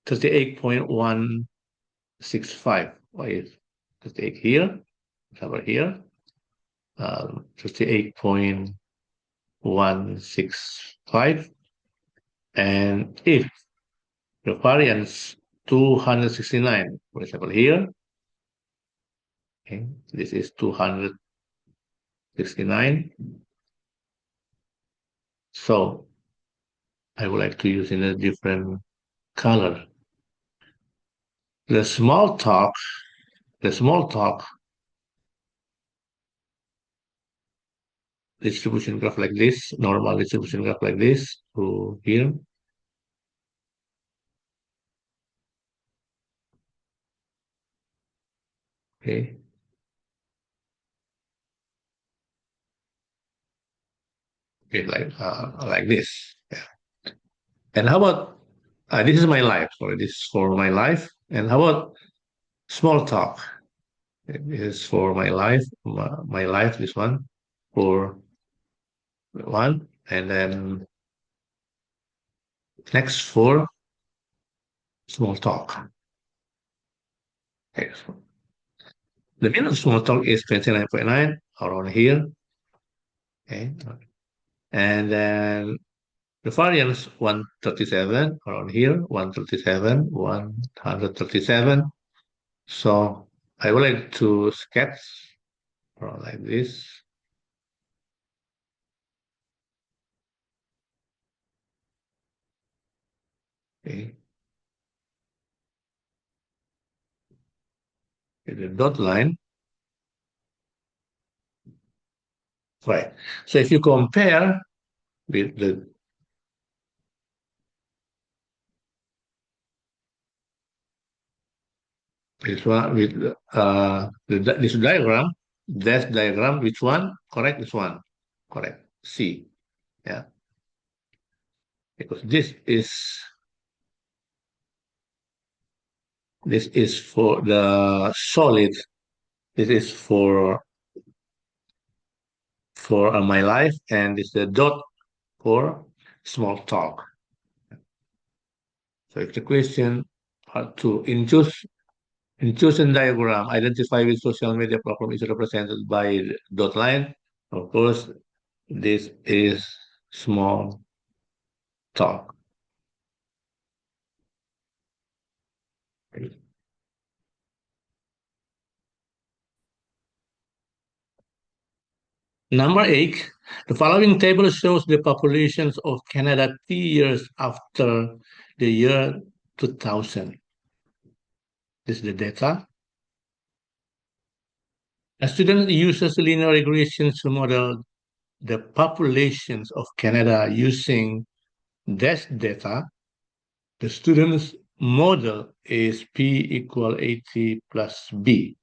38.165. Why is 38 here? Over here. 38.165. And if the variance 269, for example, here, okay, this is 269. So I would like to use in a different color. The small talk distribution graph like this, normal distribution graph like this to here. Okay. Okay, like this. Yeah. And how about this is my life. Sorry, this is for my life. And how about small talk? This is for my life. My life. This one for one, and then next for small talk. Okay. So the mean of small talk is 29.9 around here. Okay. And then the variance 137 around here, 137, 137. So I would like to sketch around like this. Okay. The dot line. Right. So if you compare with this one with this diagram, dash diagram, which one? Correct, this one. Correct. C. Yeah. Because this is for the solid. This is for my life, and it's the dot for small talk. So if the question part two, in chosen diagram, identify which social media platform is represented by the dot line. Of course, this is small talk. Number 8, the following table shows the populations of Canada 3 years after the year 2000. This is the data. A student uses linear regression to model the populations of Canada using this data. The student's model is P equal 80 plus B.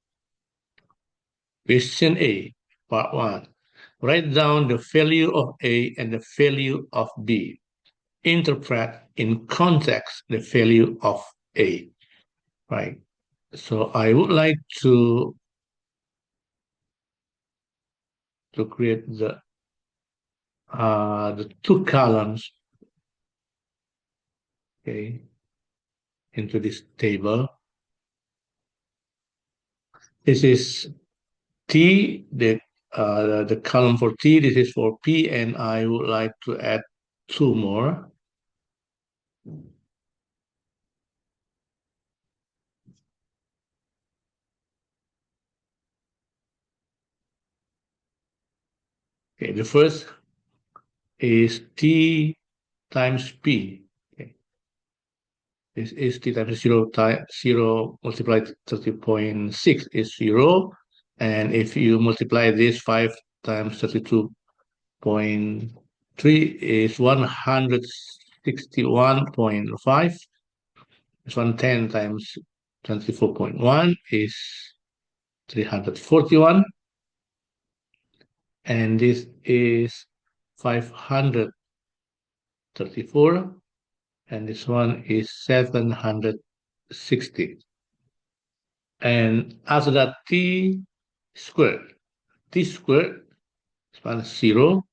Question A, part 1. Write down the value of A and the value of B. Interpret in context the value of A. Right. So I would like to create the two columns, okay, into this table. This is T, the column for T. This is for P, and I would like to add two more. Okay, the first is T times P. Okay. This is T times 0 multiplied 30.6 is 0. And if you multiply this 5 times 32.3 is 160 61.5. This one 10 times 24.1 is 341. And this is 534. And this one is 760. And after that, t squared. T squared, this one is 0.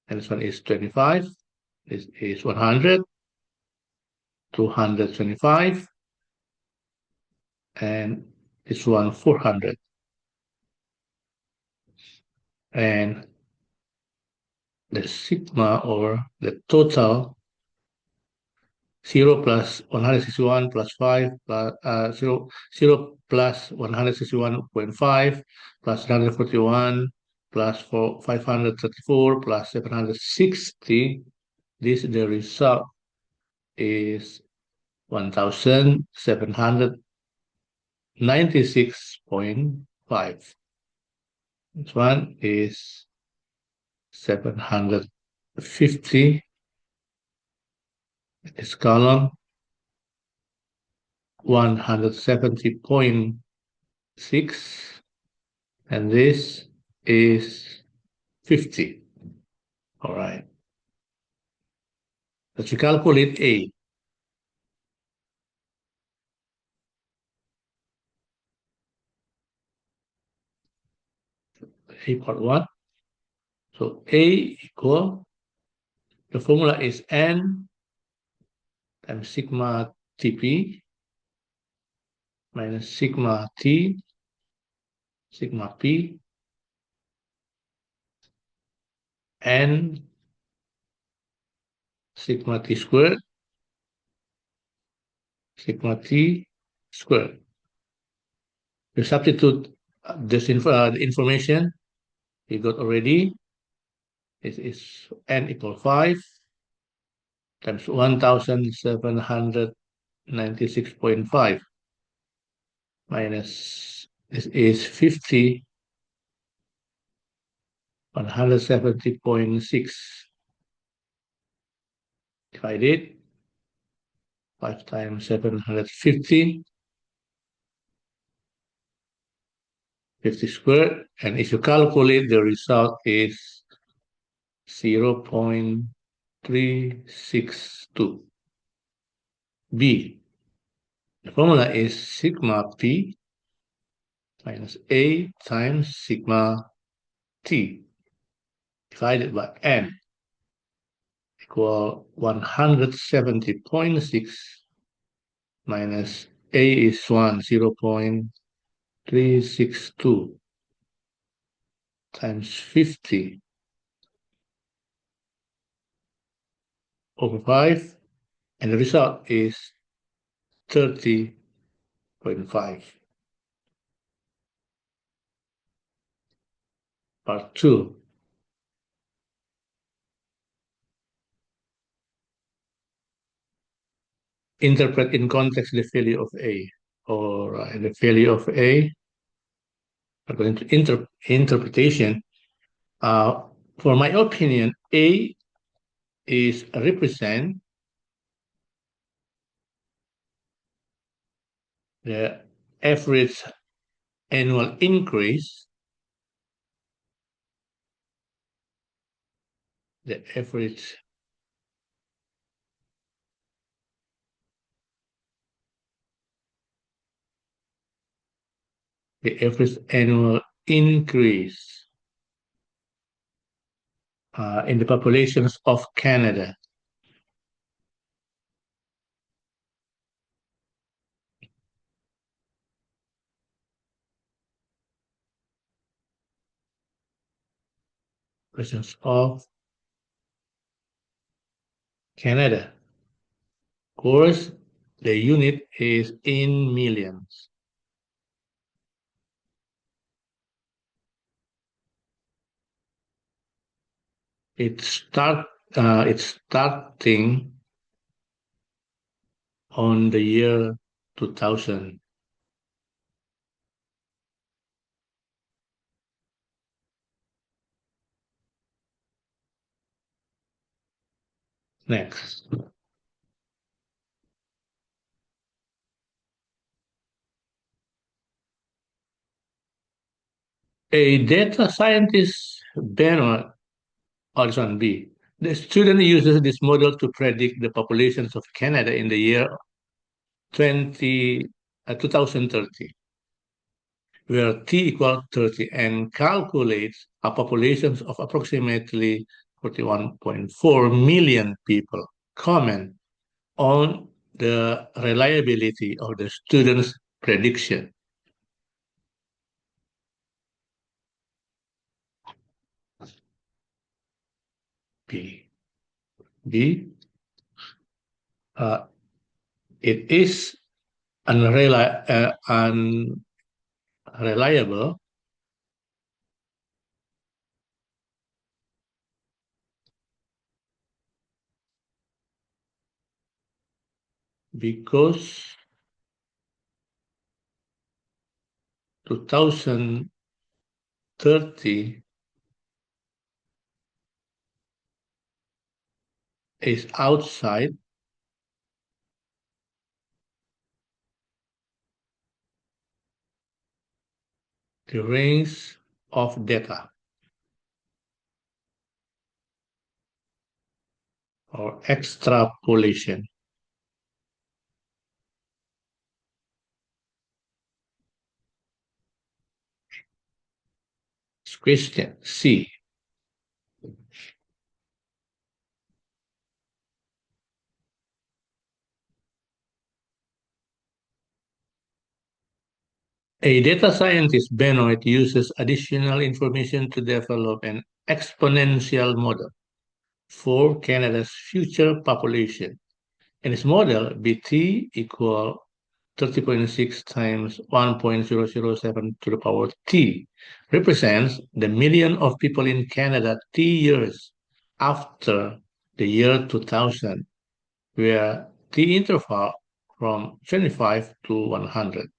And this one is 25. This is 100. 225. And this one 400. And the sigma, or the total, 0 plus 161 plus 5 plus 0 plus 161.5 plus 141 plus 534 plus 760. The result is 1796.5. This one is 750. This column 170.6, and this is 50. All right. Let's calculate A. A part 1. So A equal, the formula is N times sigma Tp minus sigma T, sigma P, N sigma T squared, sigma T squared. You substitute this information you got already. It is N equal 5 times 1796.5 minus, this is 50, 170.6 divided 5 times 750, 50 squared, and if you calculate, the result is 0.362. B, the formula is sigma P minus A times sigma T divided by N equal 170.6 minus A is 0.362 times 50 over 5, and the result is 30.5. Part 2. Interpret in context the value of A, or the value of A, according to interpretation. For my opinion, A is represent the average annual increase, the average annual increase in the populations of Canada. Populations of Canada. Of course, the unit is in millions. It's starting on the year 2000. Next. A data scientist, Bernard, or this one B. The student uses this model to predict the populations of Canada in the year 2030, where t equals 30, and calculates a populations of approximately 41.4 million people. Comment on the reliability of the student's prediction. B. B. Uh, it is unreliable because 2030 is outside the range of data or extrapolation. Question C. A data scientist, Benoit, uses additional information to develop an exponential model for Canada's future population. In his model, BT equal 30.6 times 1.007 to the power t represents the million of people in Canada t years after the year 2000, where t interval from 25 to 100.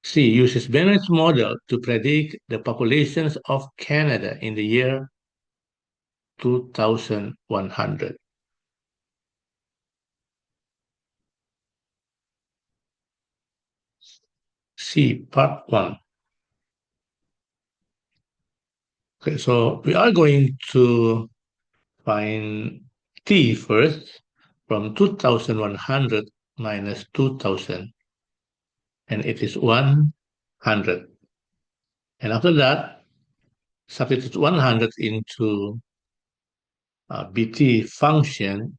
C uses Bennett's model to predict the populations of Canada in the year 2100. C, part 1. Okay, so we are going to find t first from 2100 minus 2000, and it is 100. And after that, substitute 100 into BT function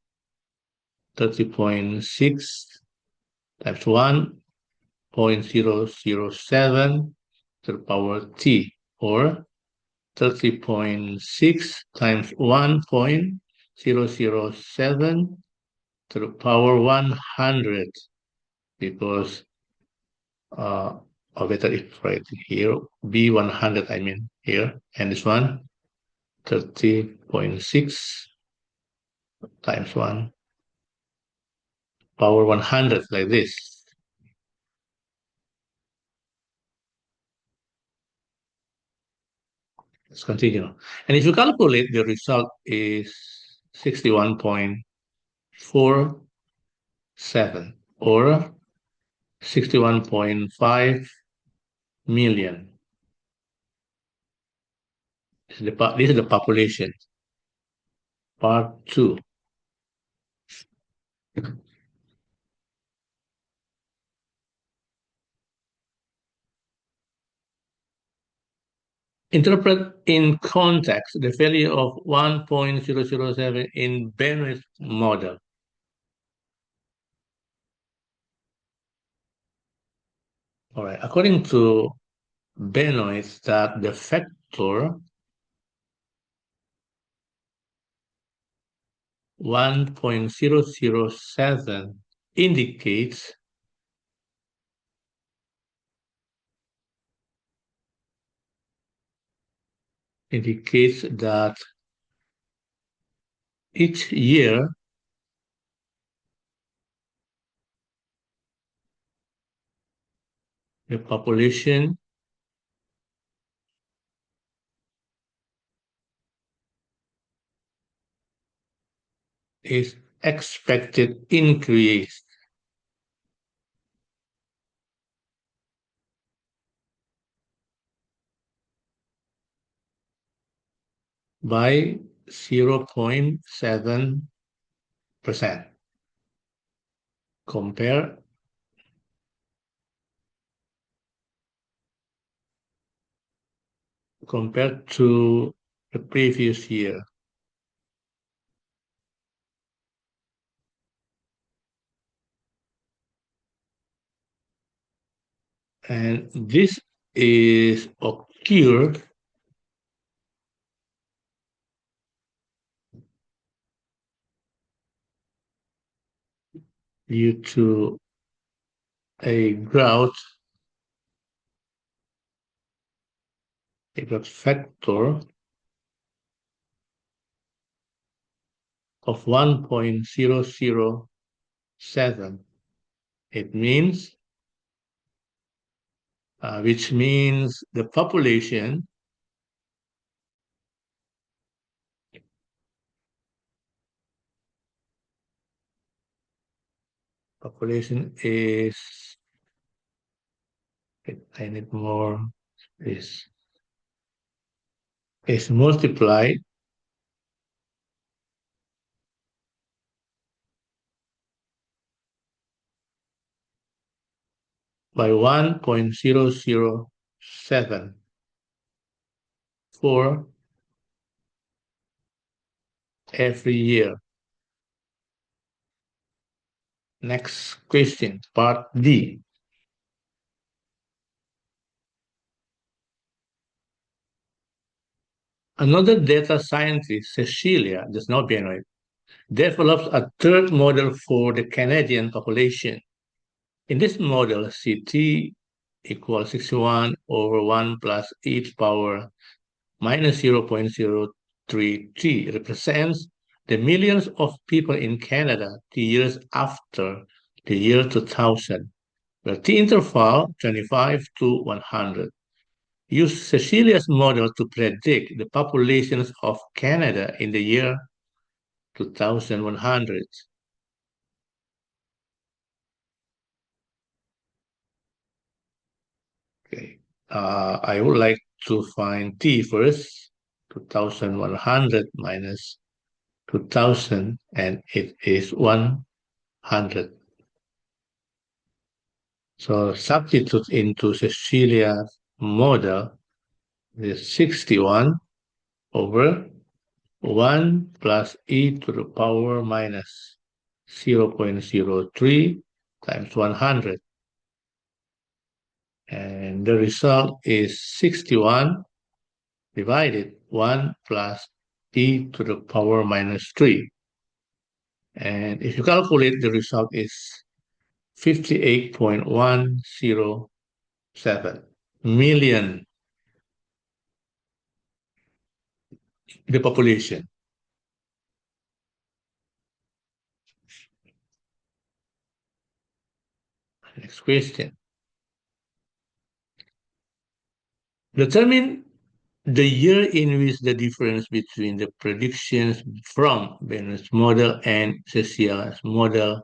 30.6 times 1.007 to the power t, or 30.6 times 1.007 to the power 100, because or better if right here, B100, I mean here, and this one 30.6 times 1 power 100, like this. Let's continue. And if you calculate, the result is 61.47, or 61.5 million. This is the population. Part 2. Interpret in context the value of 1.007 in Bennett's model. All right, according to Benoit, that the factor 1.007 indicates that each year the population is expected increase by 0.7% compare compared to the previous year. And this is occurred due to a growth factor of 1.007. It means, which means the population is, I need more, is multiplied by 1.007 for every year. Next question, part D. Another data scientist, Cecilia, does not be annoyed, develops a third model for the Canadian population. In this model, CT equals 61 over 1 plus e to the power minus 0.033 represents the millions of people in Canada 2 years after the year 2000, where T interval 25 to 100. Use Cecilia's model to predict the populations of Canada in the year 2100. Okay. I would like to find T first. 2100 minus 2000, and it is 100. So substitute into Cecilia's model is 61 over 1 plus e to the power minus 0.03 times 100. And the result is 61 divided 1 plus e to the power minus 3. And if you calculate, the result is 58.107 million, the population. Next question. Determine the year in which the difference between the predictions from Bennett's model and Cecilia's model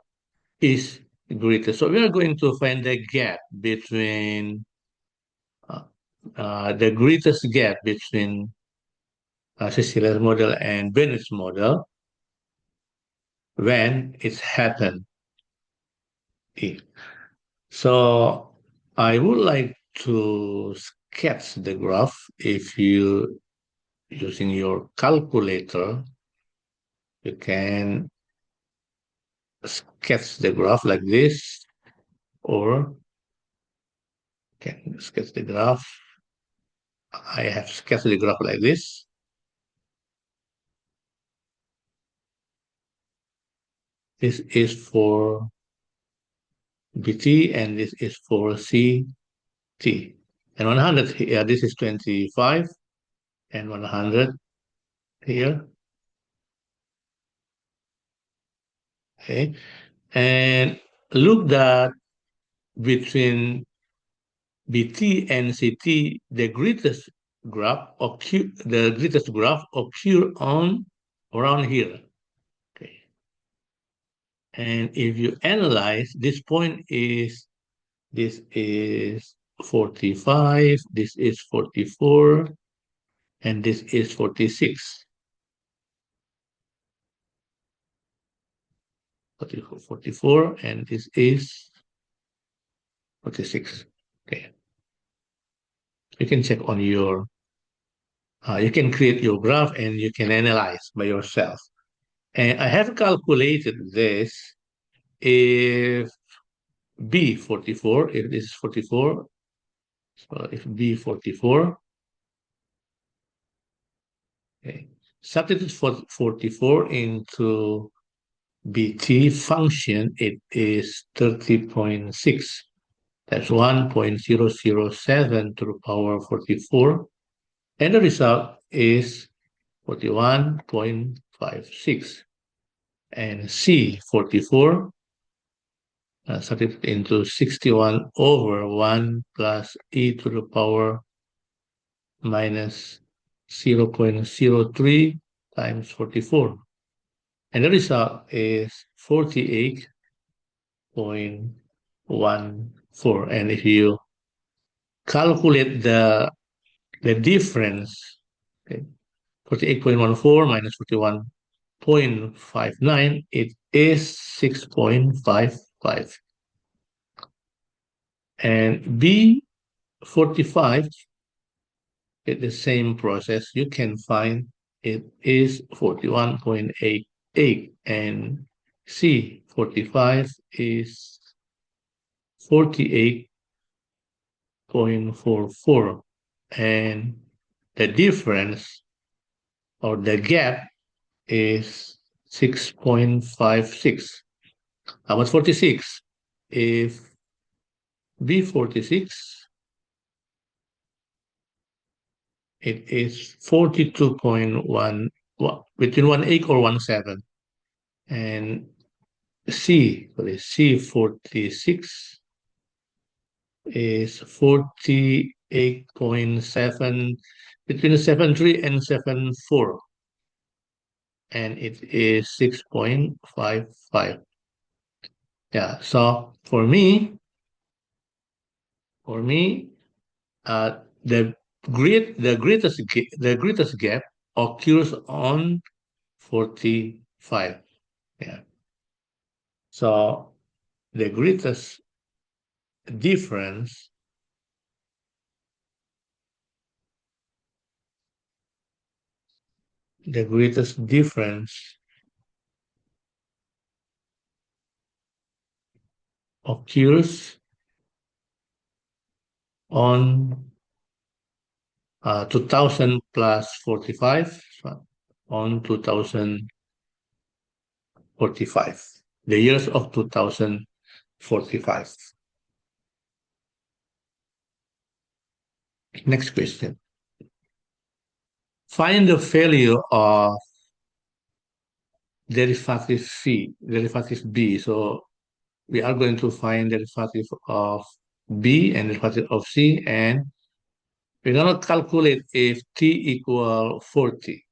is greater. So we are going to find the gap between the greatest gap between Cecilia's model and Bennett's model when it's happened. So I would like to sketch the graph. If you using your calculator, you can sketch the graph like this, or can sketch the graph. I have sketched the graph like this. This is for BT and this is for CT. And 100 here, this is 25 and 100 here. Okay. And look that between BT and CT, the greatest graph occur on around here. Okay. And if you analyze, this is 45, this is 44, and this is 46. 44, and this is 46. Okay. You can check on you can create your graph and you can analyze by yourself. And I have calculated this if B44, if this is 44, so if B44, okay, substitute for 44 into BT function, it is 30.6. That's 1.007 to the power 44. And the result is 41.56. And C44 substitute into 61 over 1 plus e to the power minus 0.03 times 44. And the result is 48.14. And if you calculate the difference, okay, 48.14 minus 41.59, it is 6.55. And B45, it's the same process. You can find it is 41.88, and C45 is 48.44. And the difference or the gap is 6.56. How about 46? If B46, it is 42.1, between 18 or 17. And C46 is 48.7, between 7.3 and 7.4. And it is 6.55. Yeah, so for me, the greatest gap occurs on 45. Yeah. So the difference the greatest difference occurs on 2000 plus 45, so on 2045, the years of 2045. Next question. Find the value of derivative B. So we are going to find derivative of B and derivative of C, and we're going to calculate if T equal 40.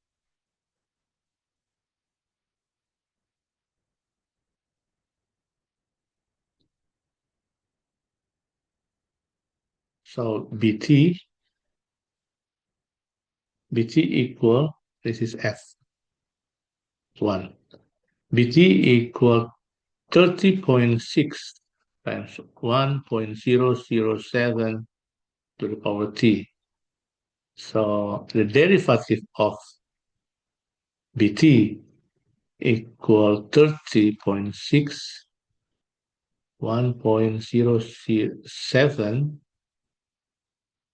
So BT equal, this is F1. BT equal 30.6 times 1.007 to the power T. So the derivative of BT equal 30.6, 1.007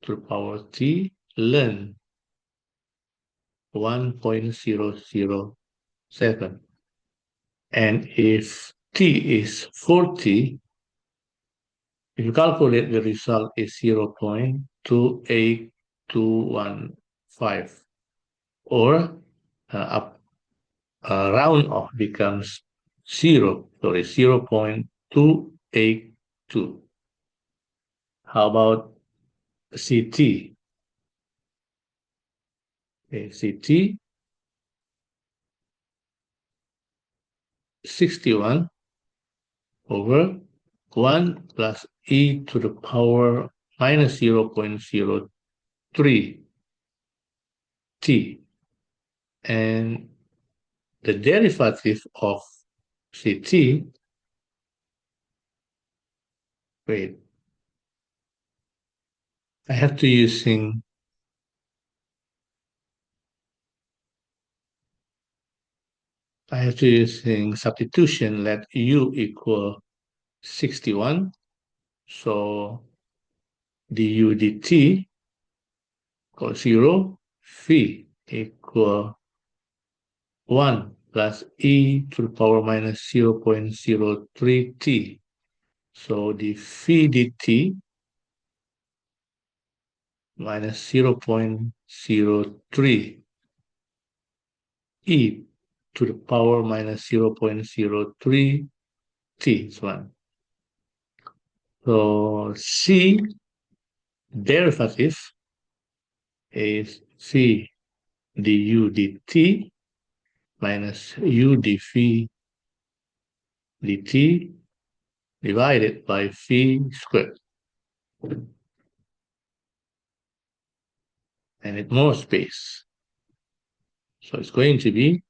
to the power T ln 1.007. And if T is 40, if you calculate, the result is 0.28215, or round off becomes 0.282. How about CT? Okay, CT 61 over 1 plus e to the power minus 0.03 t. And the derivative of ct, wait, I have to using substitution. Let u equal 61. So du dt equals 0, phi equal 1 plus e to the power minus 0.03 t. So the phi dt minus 0.03 e to the power minus 0.03 t is 1. So c derivative is phi du dt minus u d phi dt divided by phi squared. And it's more space. So it's going to be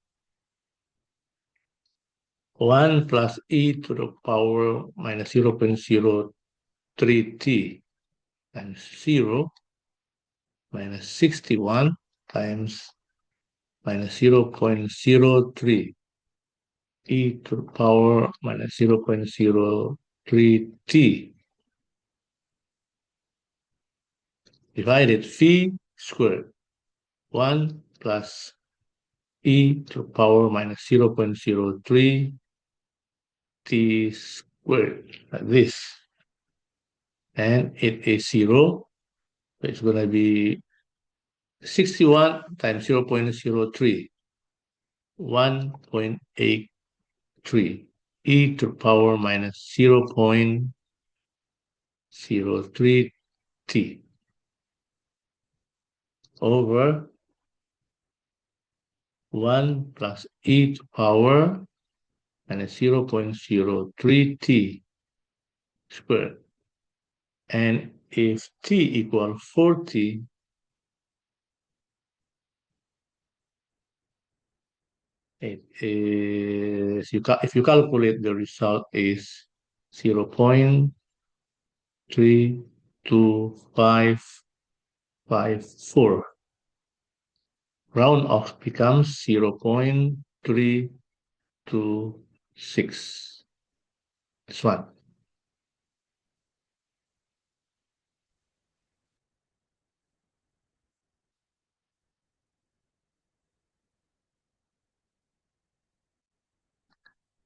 1 plus e to the power minus 0.03 t times 0 minus 61 times minus 0.03 e to the power minus 0.03 t divided phi squared. 1 plus e to the power minus 0.03 t squared, like this. And it is 0. So it's going to be 61 times 0.03, 1.83 e to the power minus 0.03 t over 1 plus e to the power minus 0.03 t squared. And if t equals 40, it is, if you calculate, the result is 0.3254. Round off becomes 0.326. This one.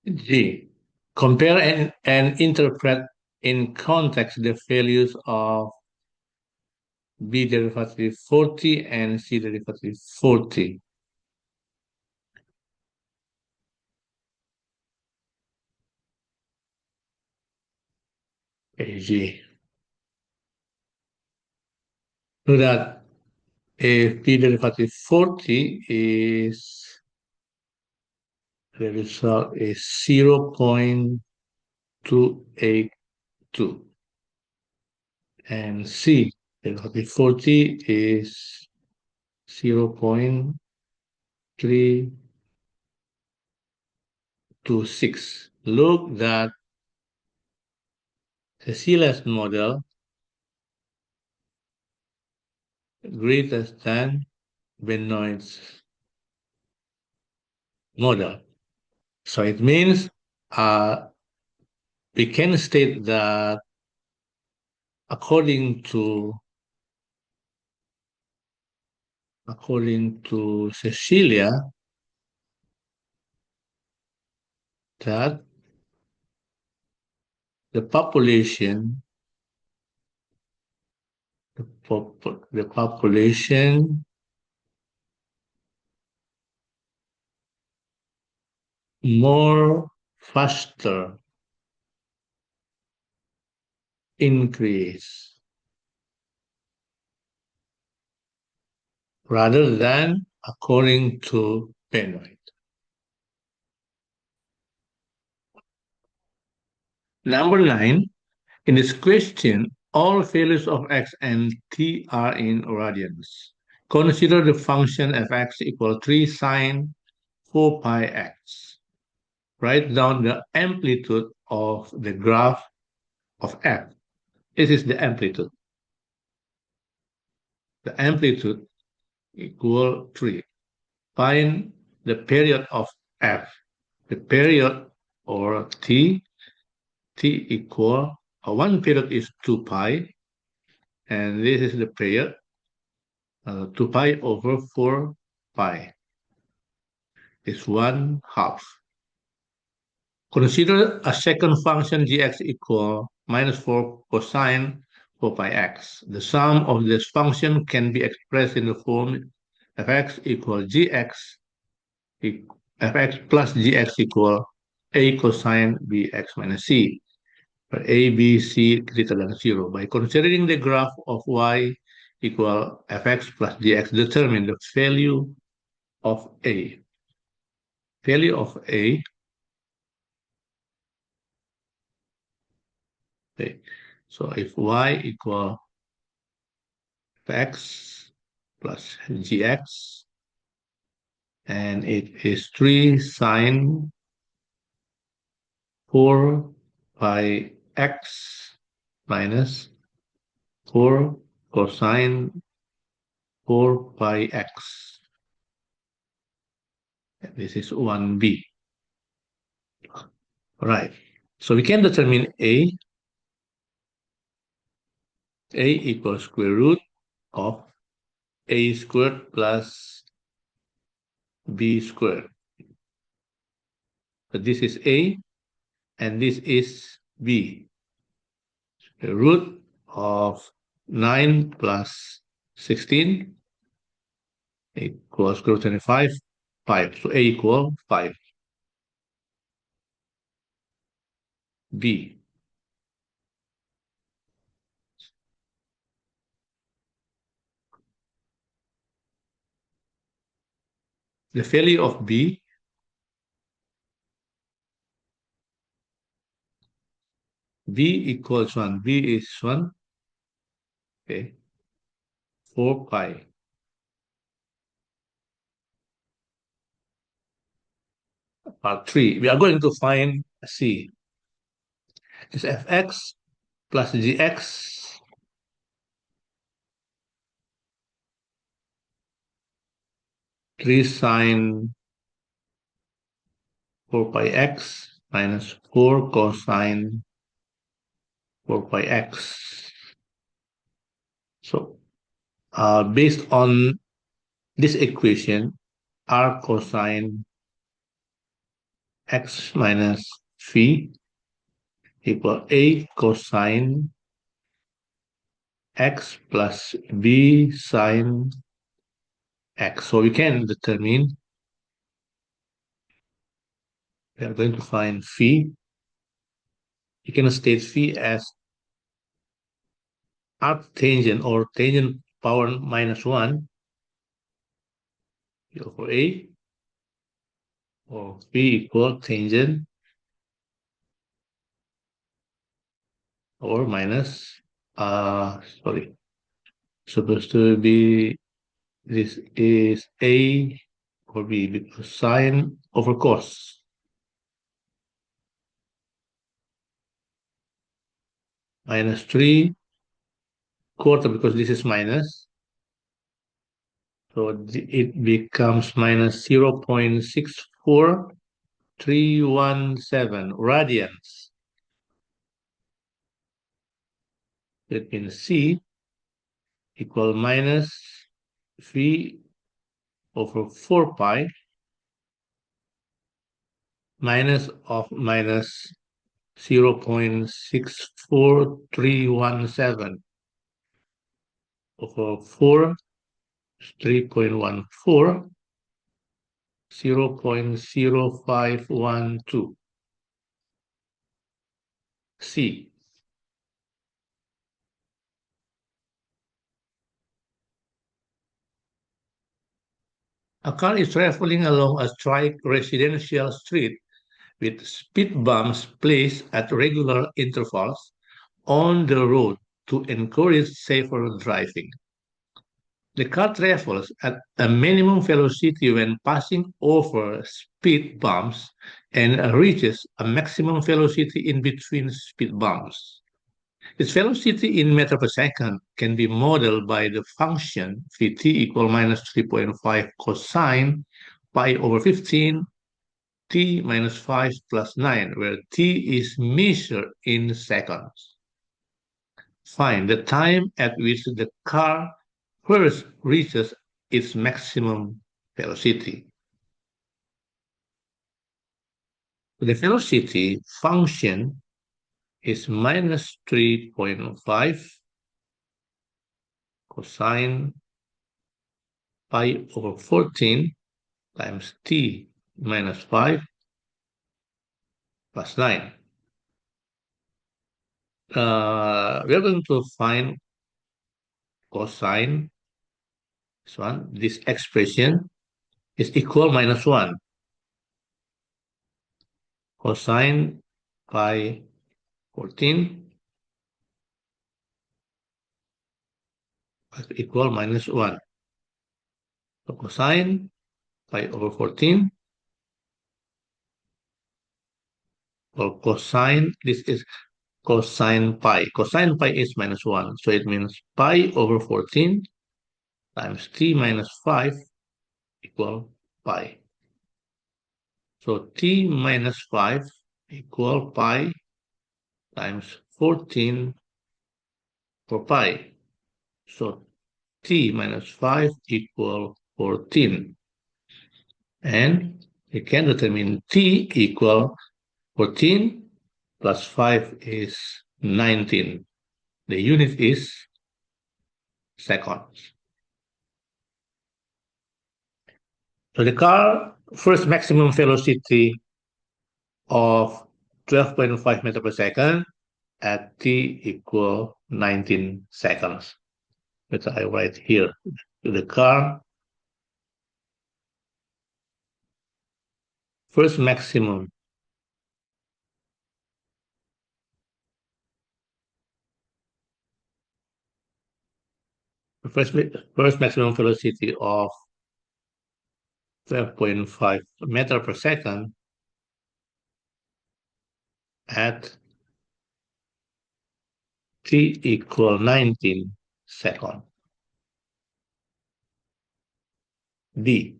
G. Compare and interpret in context the values of B derivative 40 and C derivative 40. G. So that if B derivative 40 is, the result is 0.282. And C derivative 40 is 0.326. Look that Cecilia's model greater than Benoit's model. So it means we can state that according to Cecilia, that the population more faster increase rather than according to Benoit. Number 9, in this question, all values of x and t are in radians. Consider the function fx equal 3 sine 4 pi x. Write down the amplitude of the graph of f. This is the amplitude. The amplitude equal 3. Find the period of f. The period or t equal, one period is 2 pi, and this is the period, 2 pi over 4 pi is 1/2. Consider a second function gx equal minus 4 cosine 4 pi x. The sum of this function can be expressed in the form fx equal gx, fx plus gx equal a cosine bx minus c, where a, b, c greater than 0. By considering the graph of y equal fx plus gx, determine the value of a. Value of a. Okay. So if y equal x plus gx, and it is 3 sine 4 pi x minus 4 cosine 4 pi x. This is 1b. Right. So we can determine a equals square root of a squared plus b squared. So this is a and this is b. The root of 9 plus 16 equals square root 25, 5. So a equal 5. B. The value of b equals 1. B is 1. Okay. 4 pi. Part 3. We are going to find c. Is fx plus gx 3 sine 4 pi x minus 4 cosine 4 pi x. So based on this equation, r cosine x minus phi equal a cosine x plus b sine x. So we can determine, we are going to find phi. You can state phi as arctangent or tangent power minus 1 over a, or phi equal tangent or minus, sorry, supposed to be, this is a or b because sine over cos. Minus 3 quarter because this is minus. So it becomes minus 0.64317 radians. That means C equal minus V over 4 pi minus of minus 0.64317 over 4 is 3.14, 0.0512 C. A car is traveling along a strike residential street with speed bumps placed at regular intervals on the road to encourage safer driving. The car travels at a minimum velocity when passing over speed bumps and reaches a maximum velocity in between speed bumps. Its velocity in meter per second can be modeled by the function Vt equal minus 3.5 cosine pi over 15 t minus 5 plus 9, where t is measured in seconds. Find the time at which the car first reaches its maximum velocity. The velocity function is minus 3.5 cosine pi over 14 times t minus 5 plus 9. We're going to find cosine, this one, this expression is equal minus 1. Cosine pi 14 equal minus 1. So cosine pi over 14 or cosine, this is cosine pi. Cosine pi is minus 1. So it means pi over 14 times t minus 5 equal pi. So t minus 5 equal pi times 14 for pi. So t minus 5 equal 14. And we can determine t equal 14 plus 5 is 19. The unit is seconds. So the car first maximum velocity of 12.5 meter per second at t equal 19 seconds. Which I write here. The car first maximum first, first maximum velocity of 12.5 meter per second at t equal 19 seconds. D.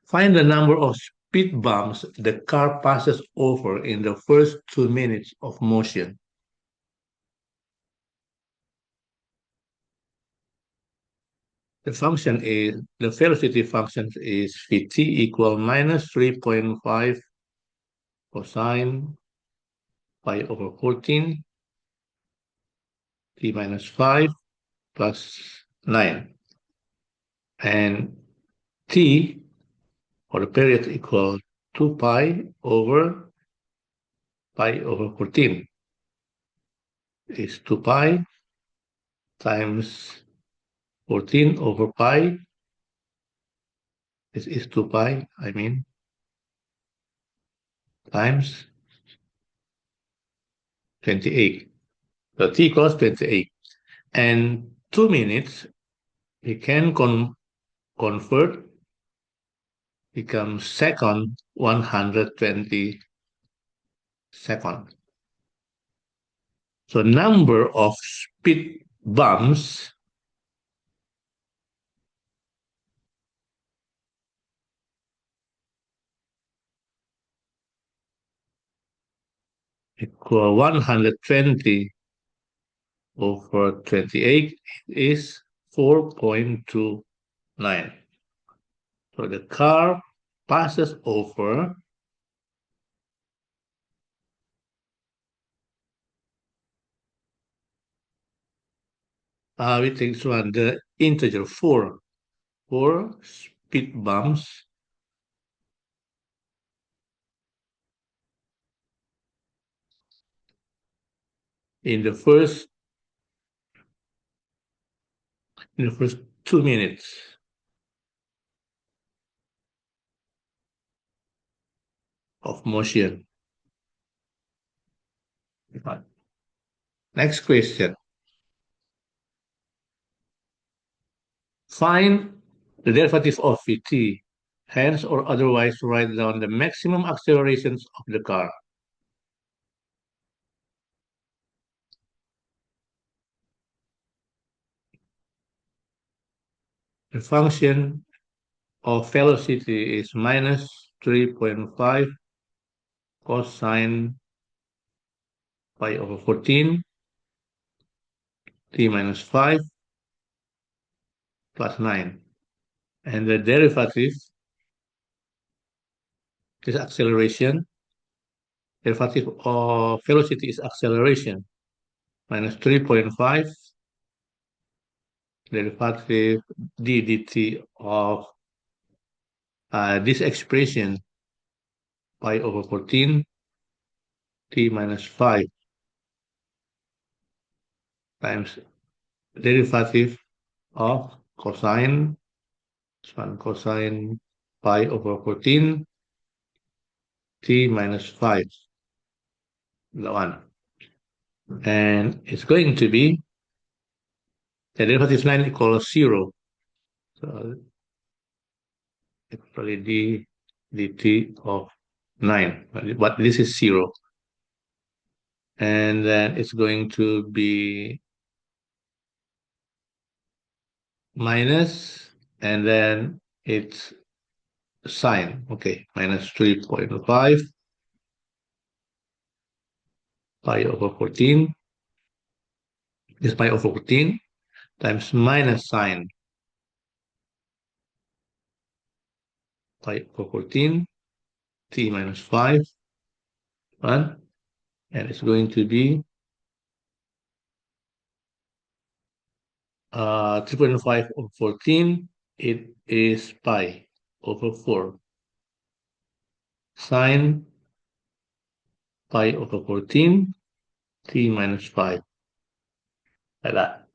Find the number of speed bumps the car passes over in the first 2 minutes of motion. The velocity function is Vt equal minus 3.5 cosine pi over 14 t minus 5 plus 9. And t for the period equal 2 pi over 14 is 2 pi times 14 over pi. This is 2 pi, I mean, times 28. So t equals 28. And 2 minutes, we can convert, becomes second, 120 seconds. So number of speed bumps equal 120 over 28 is 4.29. So the car passes over we take this one, the integer 4 speed bumps in the first 2 minutes of motion. Next question. Find the derivative of Vt, hence or otherwise write down the maximum accelerations of the car. The function of velocity is minus 3.5 cosine pi over 14 t minus 5 plus 9. And the derivative is acceleration. Derivative of velocity is acceleration. Minus 3.5 derivative d dt of this expression pi over 14 t minus 5 times derivative of cosine, cosine pi over 14 t minus 5, the one. And it's going to be the derivative line equals 0. So it's probably d dt of 9, but this is 0. And then it's going to be minus, and then it's sine. Okay, minus 3.5 pi over 14. This pi over 14 times minus sine pi over 14 t minus 5, 1, and it's going to be 3.5 over 14. It is pi over 4 sine pi over 14 t minus 5, like that.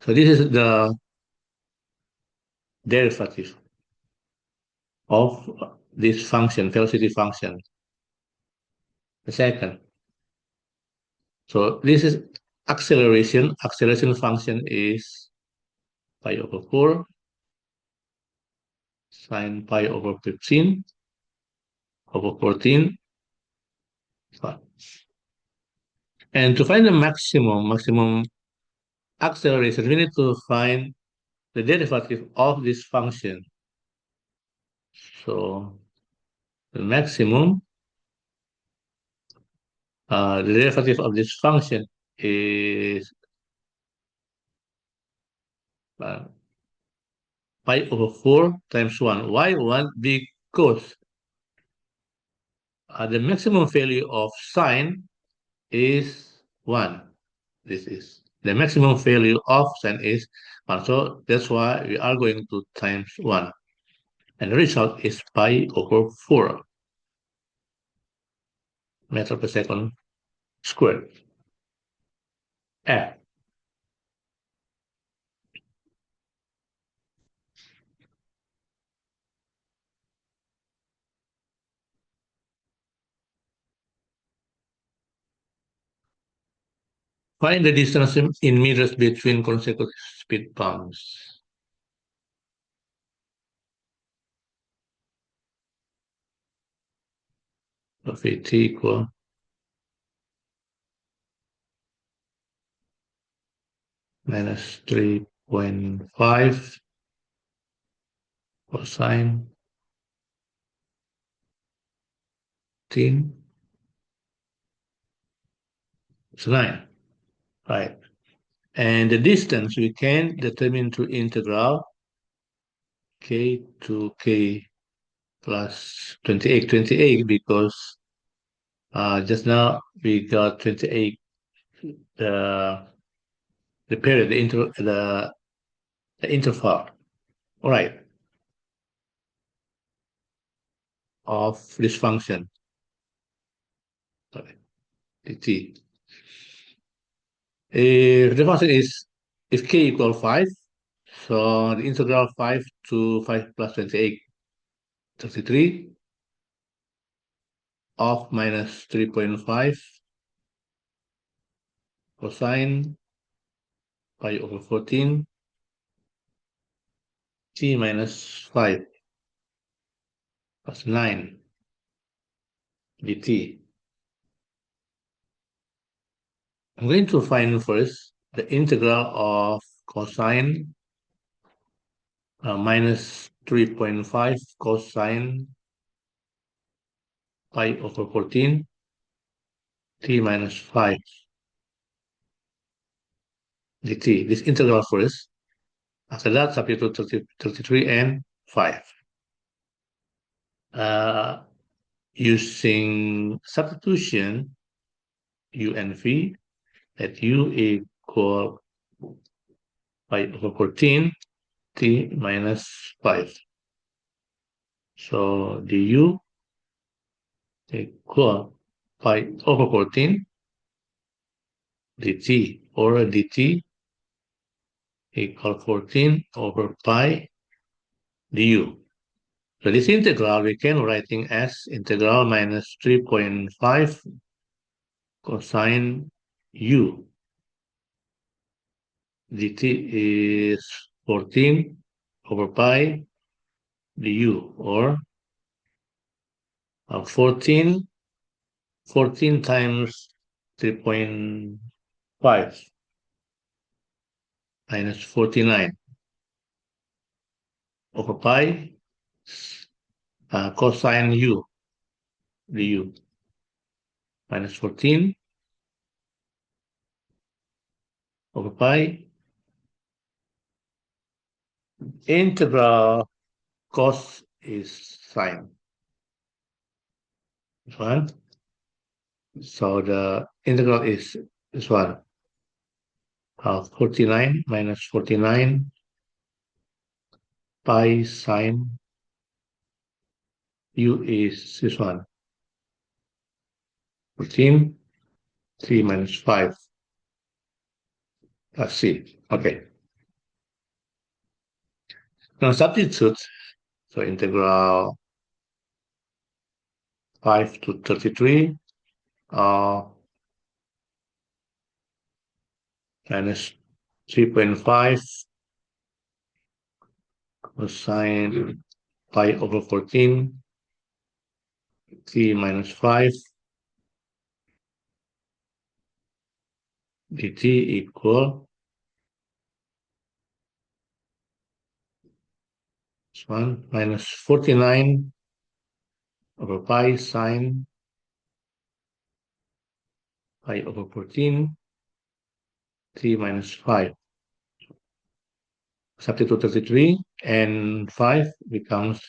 So this is the derivative of this function, velocity function. The second. So this is acceleration. Acceleration function is pi over 4 sine pi over 15 over 14. And to find the maximum acceleration, we need to find the derivative of this function. So the maximum, the derivative of this function is pi over 4 times 1. Why 1? Because the maximum value of sine is 1. This is the maximum value of sine is 1. So that's why we are going to times 1. And the result is pi over 4 meter per second squared. F. Find the distance in meters between consecutive speed bumps. Of Vt equal minus 3.5 cosine 10. It's 9, right? And the distance we can determine through integral k to k plus 28 because just now we got 28 the period, the interval, all right, of this function, sorry, t. If the function is if k equal 5, So the integral 5 to 5 plus 28, 33 of minus 3.5 cosine pi over 14 t minus 5 plus 9 dt. I'm going to find first the integral of cosine minus 3.5 cosine pi over 14 t minus 5 dt. This integral first. After that, substitute 33 and 5. Using substitution u and v, that u equal pi over 14 t minus 5. So du equal pi over 14 dt, or dt equal 14 over pi du. So this integral we can writing as integral minus 3.5 cosine u dt is 14 over pi du, or 14 times 3.5 minus 49 over pi cosine u du minus 14 over pi integral cos is sine. This one. So the integral is this one. 49 minus 49 pi sine u is this one. 14, 3 minus 5 plus c. Okay. Now substitute. So integral 5 to 33 minus 3.5 cosine pi over 14 t minus 5 dt equal this one minus 49 over pi sine pi over 14 t minus 5. Substitute 33 and 5 becomes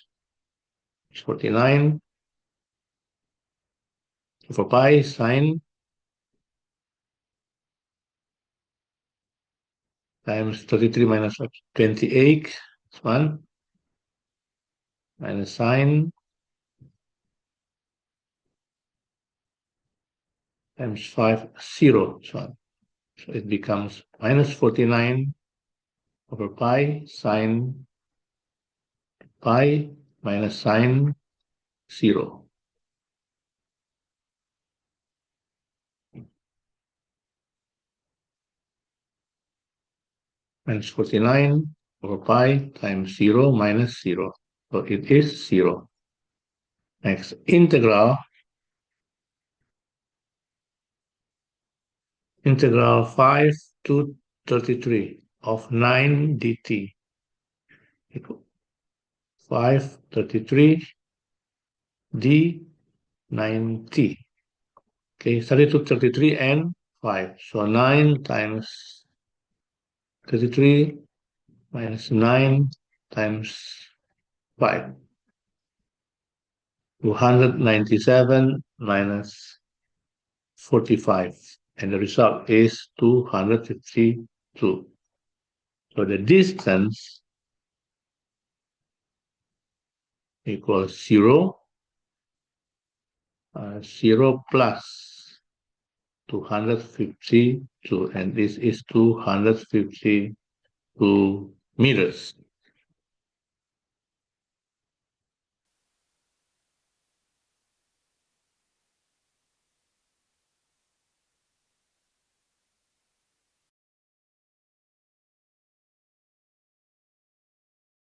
49 over pi sine times 33 minus 28, this one, minus sine times 5, 0, this one. So it becomes minus 49 over pi sine pi minus sine 0. Minus 49 over pi times 0 minus 0. So it is 0. Next, integral 5 to 33 of 9 dt equal 5 33 d 9t. Okay, substitute 33 and 5. So 9 times 33 minus 9 times 5. 297 minus 45. And the result is 252. So the distance equals 0. 0 plus 252, and this is 252 meters.